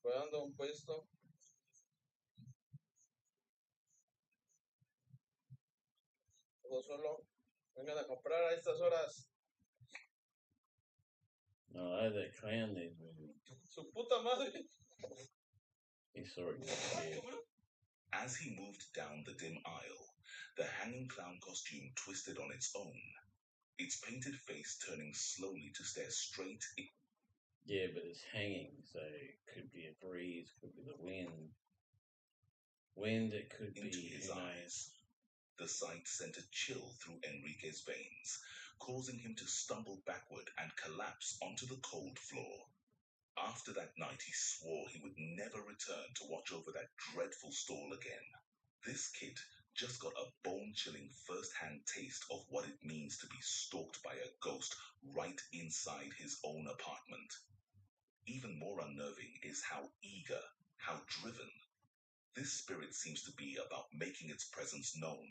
cuidando un puesto. solo vengan a comprar a estas horas. No, that clown there's moving. Su puta madre. He saw it get scared. As he moved down the dim aisle, the hanging clown costume twisted on its own, its painted face turning slowly to stare straight Yeah, but it's hanging, so it could be a breeze, could be the wind. It could into be, his who knows. eyes. The sight sent a chill through Enrique's veins, causing him to stumble backward and collapse onto the cold floor. After that night, he swore he would never return to watch over that dreadful stall again. This kid just got a bone-chilling first-hand taste of what it means to be stalked by a ghost right inside his own apartment. Even more unnerving is how eager, how driven. This spirit seems to be about making its presence known,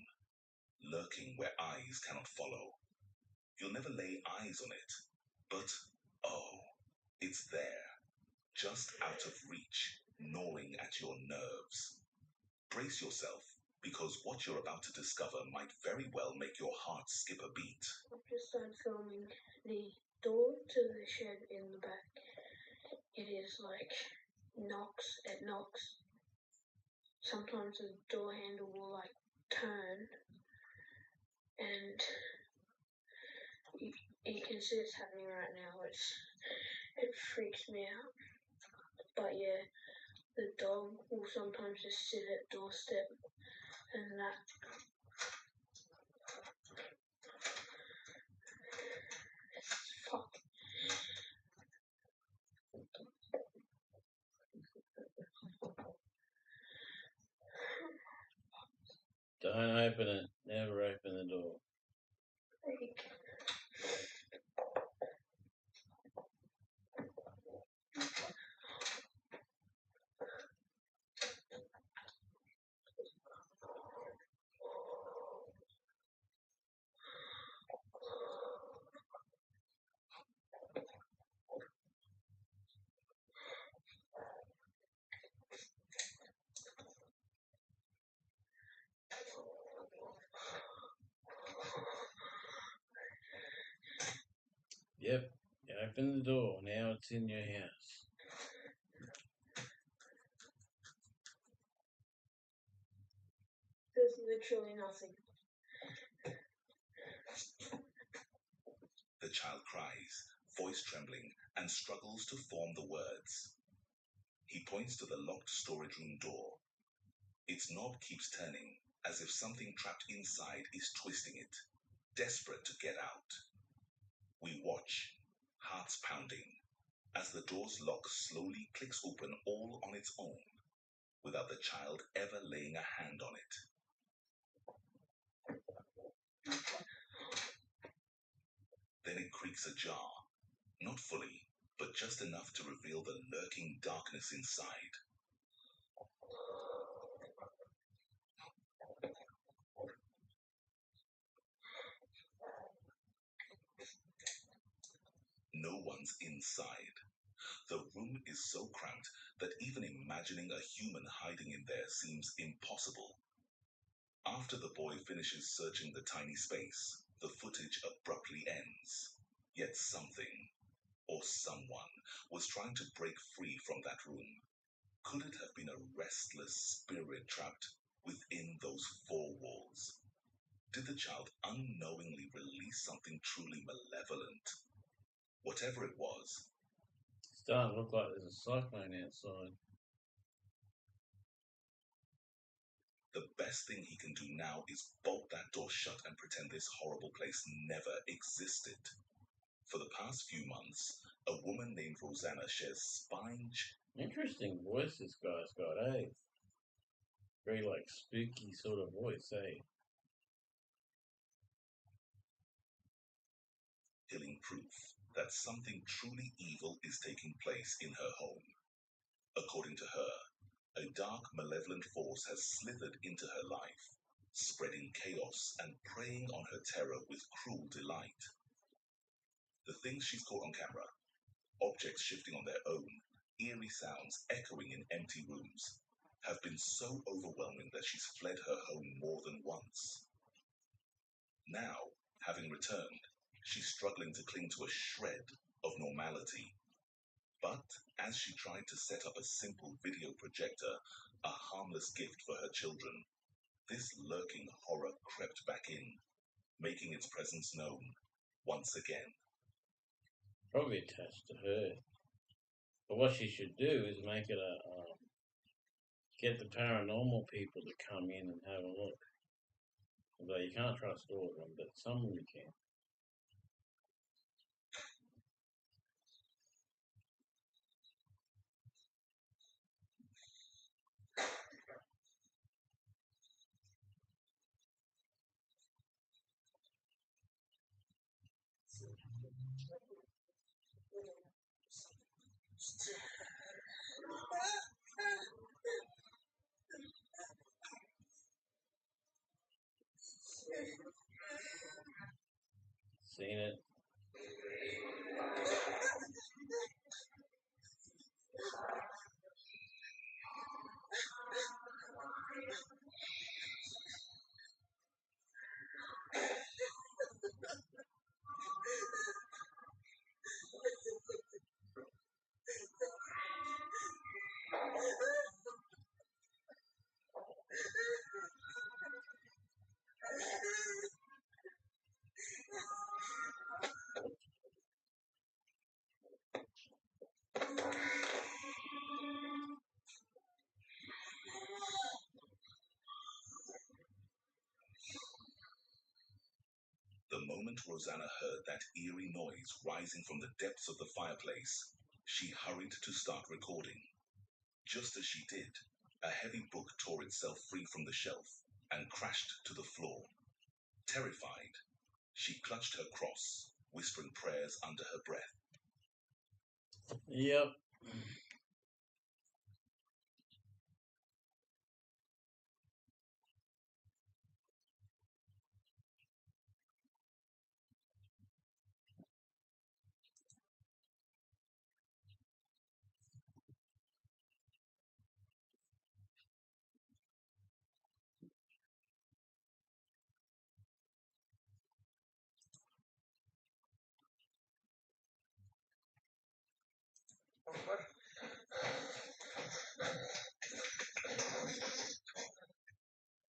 lurking where eyes cannot follow. You'll never lay eyes on it, but oh, it's there, just out of reach, gnawing at your nerves. Brace yourself, because what you're about to discover might very well make your heart skip a beat. I've just started filming the door to the shed in the back. It is like it knocks. Sometimes the door handle will like turn, and you can see it's happening right now. It freaks me out. But yeah, the dog will sometimes just sit at doorstep and that. Fuck. Don't open it. Never open the door. Yep, you open the door. Now it's in your house. There's literally nothing. The child cries, voice trembling, and struggles to form the words. He points to the locked storage room door. Its knob keeps turning, as if something trapped inside is twisting it, desperate to get out. We watch, hearts pounding, as the door's lock slowly clicks open all on its own, without the child ever laying a hand on it. Then it creaks ajar, not fully, but just enough to reveal the lurking darkness inside. No one's inside. The room is so cramped that even imagining a human hiding in there seems impossible. After the boy finishes searching the tiny space, the footage abruptly ends. Yet something, or someone, was trying to break free from that room. Could it have been a restless spirit trapped within those four walls? Did the child unknowingly release something truly malevolent? Whatever it was, It's starting to look like there's a cyclone outside. the best thing he can do now is bolt that door shut and pretend this horrible place never existed. For the past few months, a woman named Rosanna shares Interesting voice this guy's got, eh? Very like spooky sort of voice, eh? killing proof that something truly evil is taking place in her home. According to her, a dark, malevolent force has slithered into her life, spreading chaos and preying on her terror with cruel delight. The things she's caught on camera, objects shifting on their own, eerie sounds echoing in empty rooms, have been so overwhelming that she's fled her home more than once. Now, having returned, she's struggling to cling to a shred of normality. But as she tried to set up a simple video projector, a harmless gift for her children, this lurking horror crept back in, making its presence known once again. Probably attached to her. But what she should do is make it get the paranormal people to come in and have a look. Although you can't trust all of them, but some of them you can. Seen it? The moment Rosanna heard that eerie noise rising from the depths of the fireplace, she hurried to start recording. Just as she did, a heavy book tore itself free from the shelf and crashed to the floor. Terrified, she clutched her cross, whispering prayers under her breath. Yep.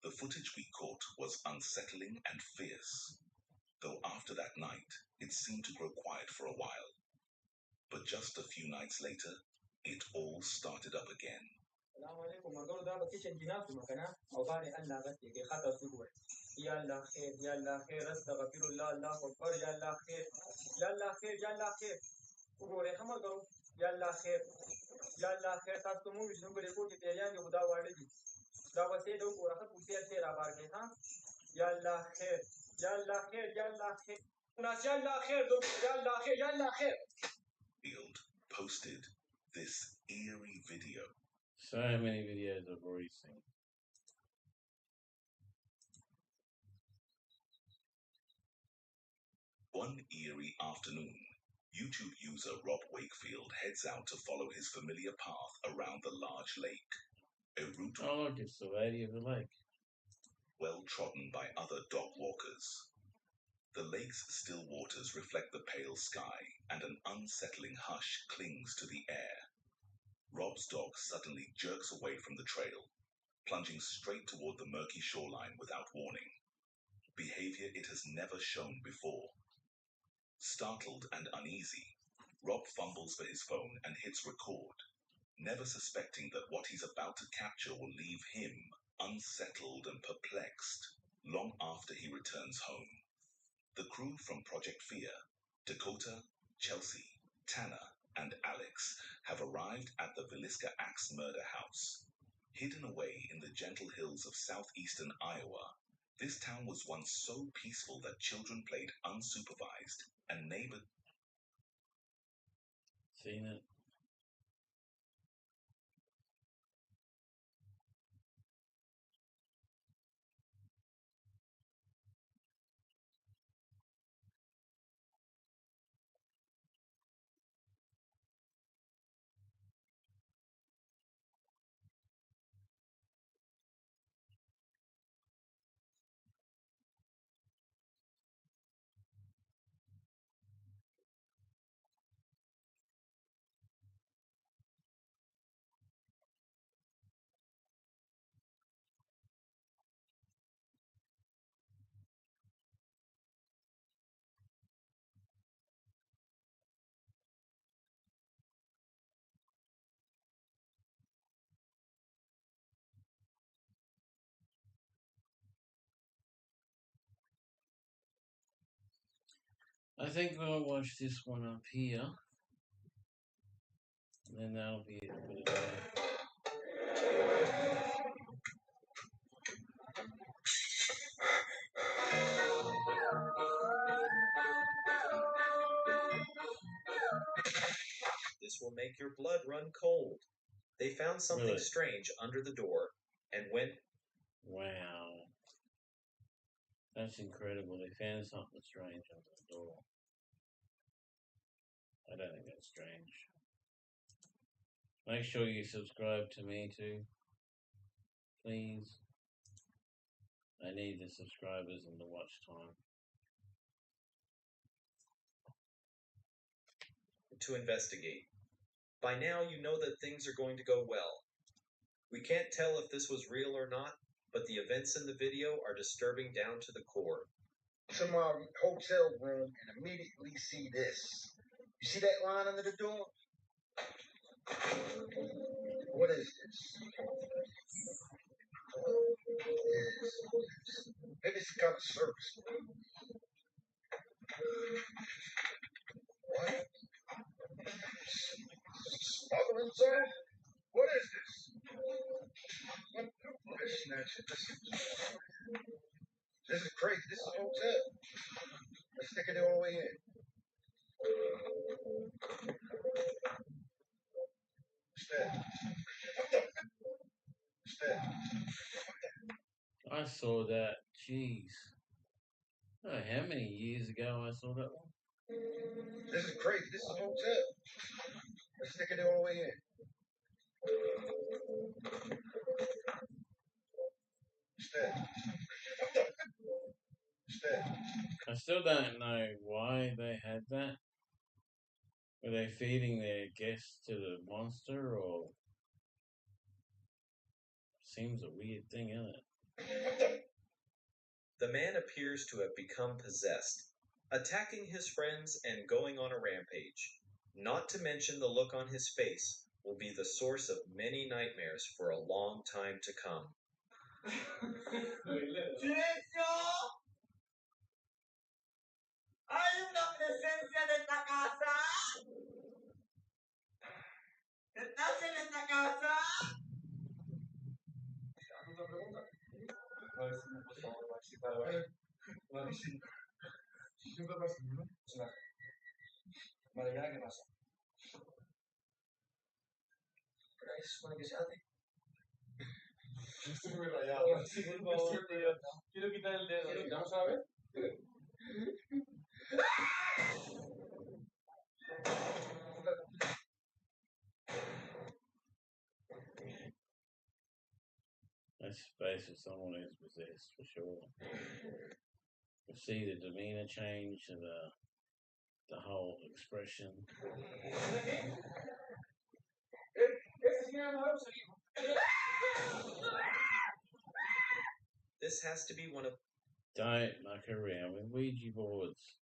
The footage we caught was unsettling and fierce, though after that night it seemed to grow quiet for a while. But just a few nights later, it all started up again. يلا خير يلا خير استغفر الله الله اكبر يلا خير يلا خير يلا خير وګوره خمر کرو یالله خیر تاسو مو وښنو ګورې کو کې پیریان دی خدا واړه دي دا وسې د وګوره خو پوسې سره را بار کې ها یالله خیر یالله خیر ناس یالله خیر یالله خیر Field posted this eerie video. So many videos I've already seen. One eerie afternoon, YouTube user Rob Wakefield heads out to follow his familiar path around the large lake. A route Oh, look, it's the lady of the lake. Well trodden by other dog walkers. The lake's still waters reflect the pale sky, and an unsettling hush clings to the air. Rob's dog suddenly jerks away from the trail, plunging straight toward the murky shoreline without warning. Behavior it has never shown before. Startled and uneasy, Rob fumbles for his phone and hits record, never suspecting that what he's about to capture will leave him unsettled and perplexed long after he returns home. The crew from Project Fear, Dakota, Chelsea, Tanner, and Alex have arrived at the Villisca Axe murder house. Hidden away in the gentle hills of southeastern Iowa, this town was once so peaceful that children played unsupervised and neighbors. Seen it? I think I'll watch this one up here. And then that'll be it for the day. This will make your blood run cold. They found something Really? strange under the door and went. Wow. That's incredible. They found something strange under the door. I don't think that's strange. Make sure you subscribe to me too. Please. I need the subscribers and the watch time. To investigate. By now, you know that things are going to go well. We can't tell if this was real or not, but the events in the video are disturbing down to the core. To my hotel room and immediately see this. You see that line under the door? What is this? Maybe it's some kind of service. What? Smuggling zone? What is this? This is crazy. This is a hotel. Let's stick it all the way in. I saw that. Jeez. I don't know how many years ago I saw that one. This is crazy. This is a hotel. Let's stick it all the way in. I still don't know why they had that. Were they feeding their guests to the monster, or seems a weird thing, isn't it? The man appears to have become possessed, attacking his friends and going on a rampage. Not to mention the look on his face will be the source of many nightmares for a long time to come. ¡Silencio! ¿Hay una presencia en esta casa? ¿Estás en esta casa? ¿Alguna pregunta? A ver si me puedo participar. Vale, sí. Siempre pasa, ¿no? Vale, ¿ya qué pasa? ¿Pero ahí se supone que se hace? Estoy muy rayado. Sí, por favor, tío. Quiero quitar el dedo. ¿Vamos a ver? That's face of someone who's possessed for sure. You see the demeanor change and the whole expression. This has to be one of Don't muck around with Ouija boards.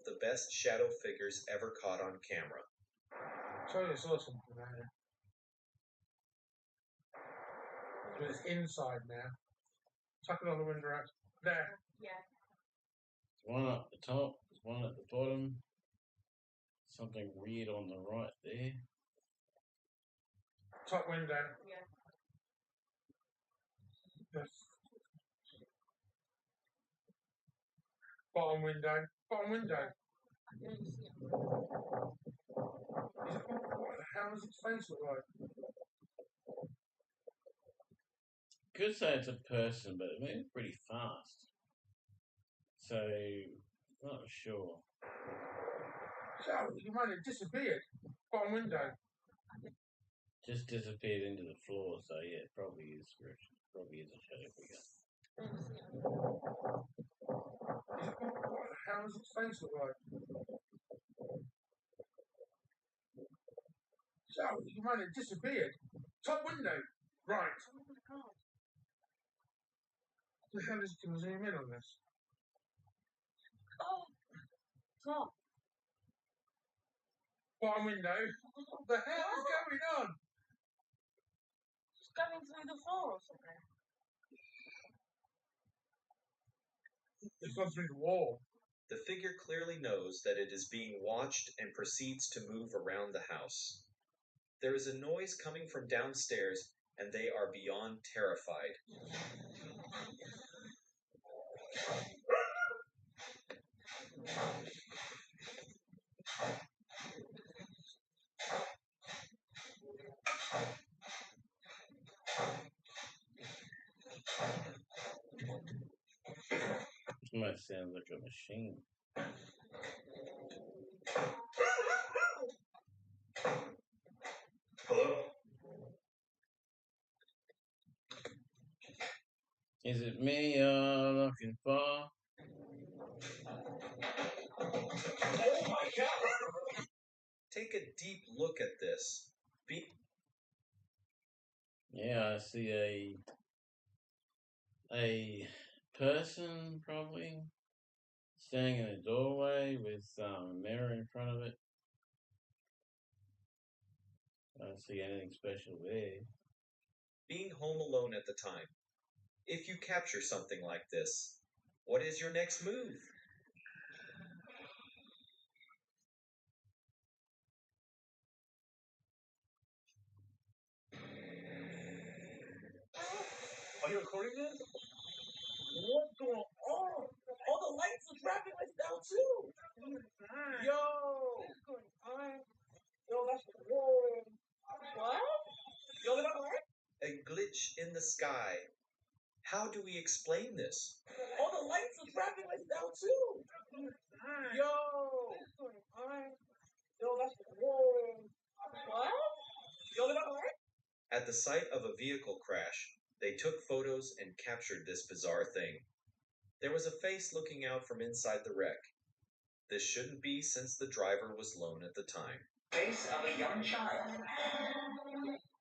the best shadow figures ever caught on camera. Sorry, I saw something there. But it's inside now. Chuck another window out. There. Yeah. There's one up the top, there's one at the bottom. Something weird on the right there. Top window. Yeah. Yes. Bottom window. Bottom window. I didn't see it. What the hell does its face look like? Could say it's a person, but it moves pretty fast. So, not sure. So, you might have disappeared. Bottom window. Just disappeared into the floor, so yeah, it probably is probably is a shadow figure. What the hell does its face look like? So, you might have disappeared. Top window. Right. Oh my god. The hell is can zoom in on this? Oh. Top. Bottom window. What the hell is going on? It's coming through the floor or something. It's gone through the wall. The figure clearly knows that it is being watched and proceeds to move around the house. There is a noise coming from downstairs, and they are beyond terrified. This might sound like a machine. Hello? Is it me you're looking for? Oh my god! Take a deep look at this. Yeah, I see a person probably standing in a doorway with a mirror in front of it. I don't see anything special there. Being home alone at the time. If you capture something like this, what is your next move? Are you recording this? What's going on? All the lights and traffic lights down too. Yo! What's going on? Yo, that's whoa. What? Yo, that's what? A glitch in the sky. How do we explain this? All the lights and traffic lights down too. Yo! What's going on? Yo, that's whoa. What? Yo, that's what? At the site of a vehicle crash, they took photos and captured this bizarre thing. There was a face looking out from inside the wreck. This shouldn't be since the driver was lone at the time. Face of a young child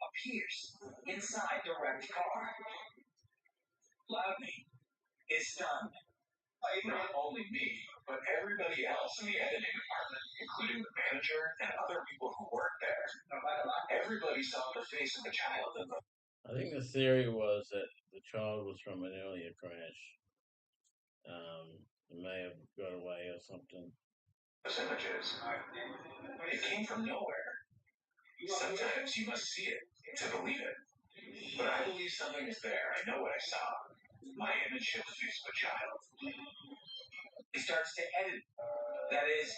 appears inside the wrecked car. Loudney is stunned. Not only me, but everybody else in the editing department, including the manager and other people who work there. Everybody saw the face of the child in the I think the theory was that the child was from an earlier crash. It may have got away or something. images. It came from nowhere. Sometimes you must see it to believe it. But I believe something is there. I know what I saw. My image shows the face of a child. He starts to edit. That is,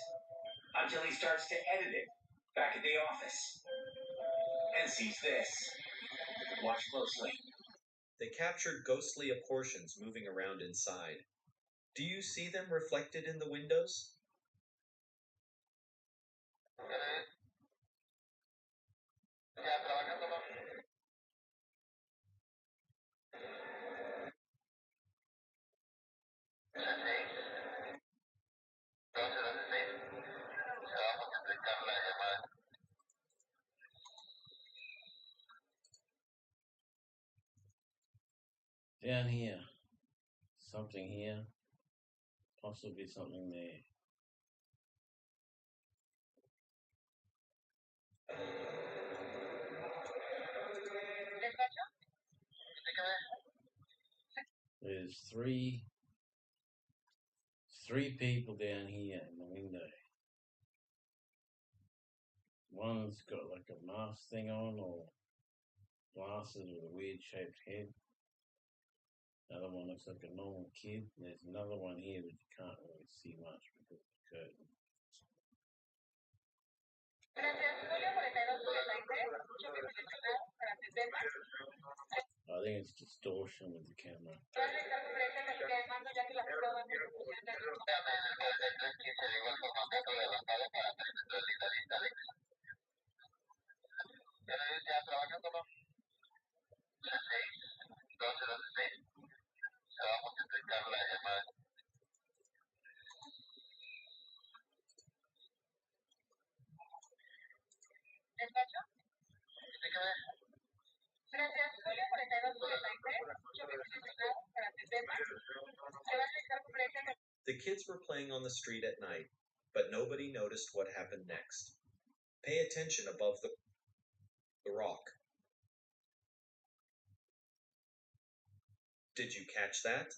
until he starts to edit it back at the office. And sees this. Watch closely. They captured ghostly portions moving around inside. Do you see them reflected in the windows? Down here. Something here. Possibly something there. There's three people down here in the window. One's got like a mask thing on or glasses with a weird shaped head. Another one looks like a normal kid. There's another one here that you can't really see much because of the curtain. I think it's distortion with the camera. The kids were playing on the street at night, but nobody noticed what happened next. Pay attention above the rock. Did you catch that?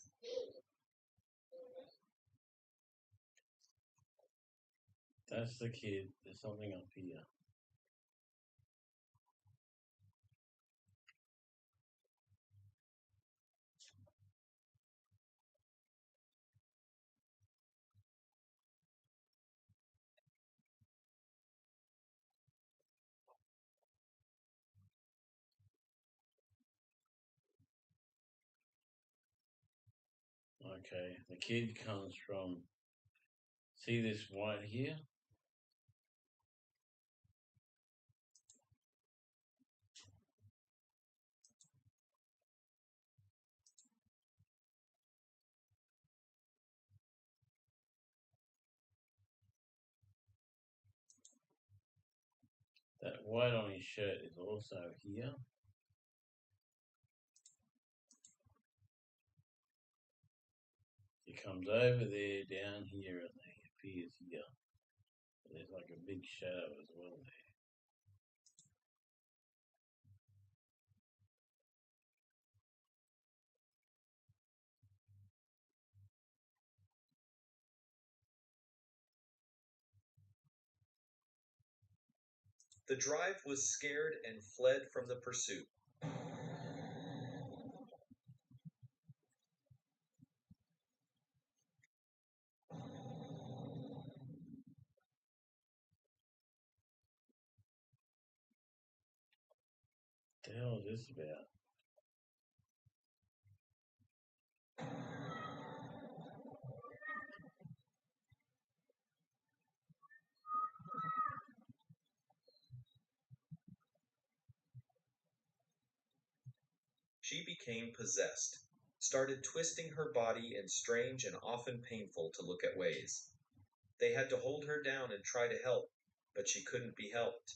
That's the kid. There's something up here. Okay, the kid comes from. See this white here? That white on his shirt is also here. He comes over there, down here, and he appears here. There's like a big shadow as well there. The drive was scared and fled from the pursuit. What the hell is this about? She became possessed, started twisting her body in strange and often painful to look at ways. They had to hold her down and try to help, but she couldn't be helped.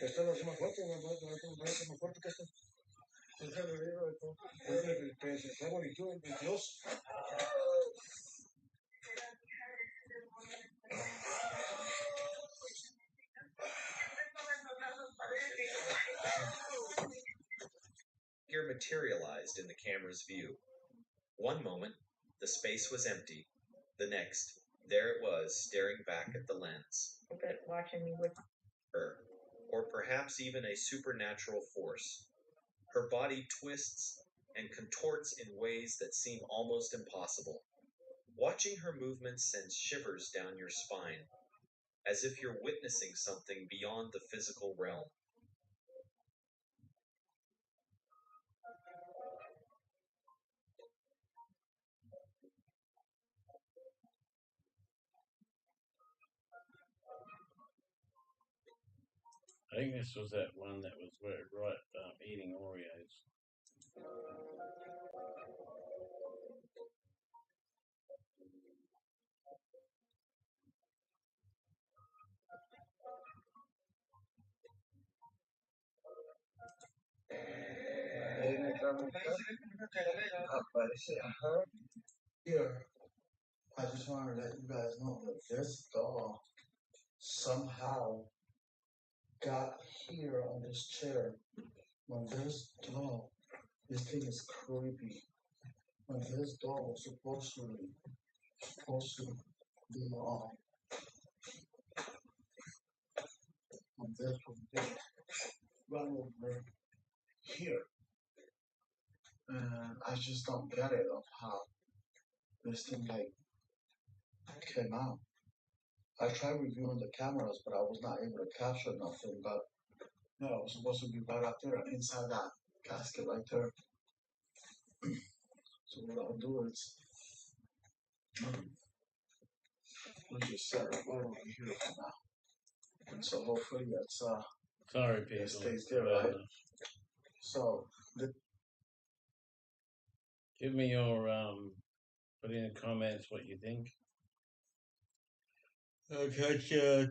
Esta no es más fuerte, más fuerte que esta. Esta es el que se fue bonito, el 22. Figure materialized in the camera's view. One moment, the space was empty. The next, there it was, staring back at the lens. Watching me with Her, or perhaps even a supernatural force. Her body twists and contorts in ways that seem almost impossible. Watching her movements sends shivers down your spine, as if you're witnessing something beyond the physical realm. I think this was that one that was right eating Oreos. Here, I just want to let you guys know that this doll somehow got here on this chair. When this doll, this thing is creepy. When this doll was supposed to be on this one, right over here. And I just don't get it of how this thing like came out. I tried reviewing the cameras, but I was not able to capture nothing. But no, it was supposed to be right up there, inside that casket right there. So what I'll do is, we'll just set it right over here for now. And so hopefully it's Sorry, people. it stays there, right? So give me your put in the comments what you think. I'll catch you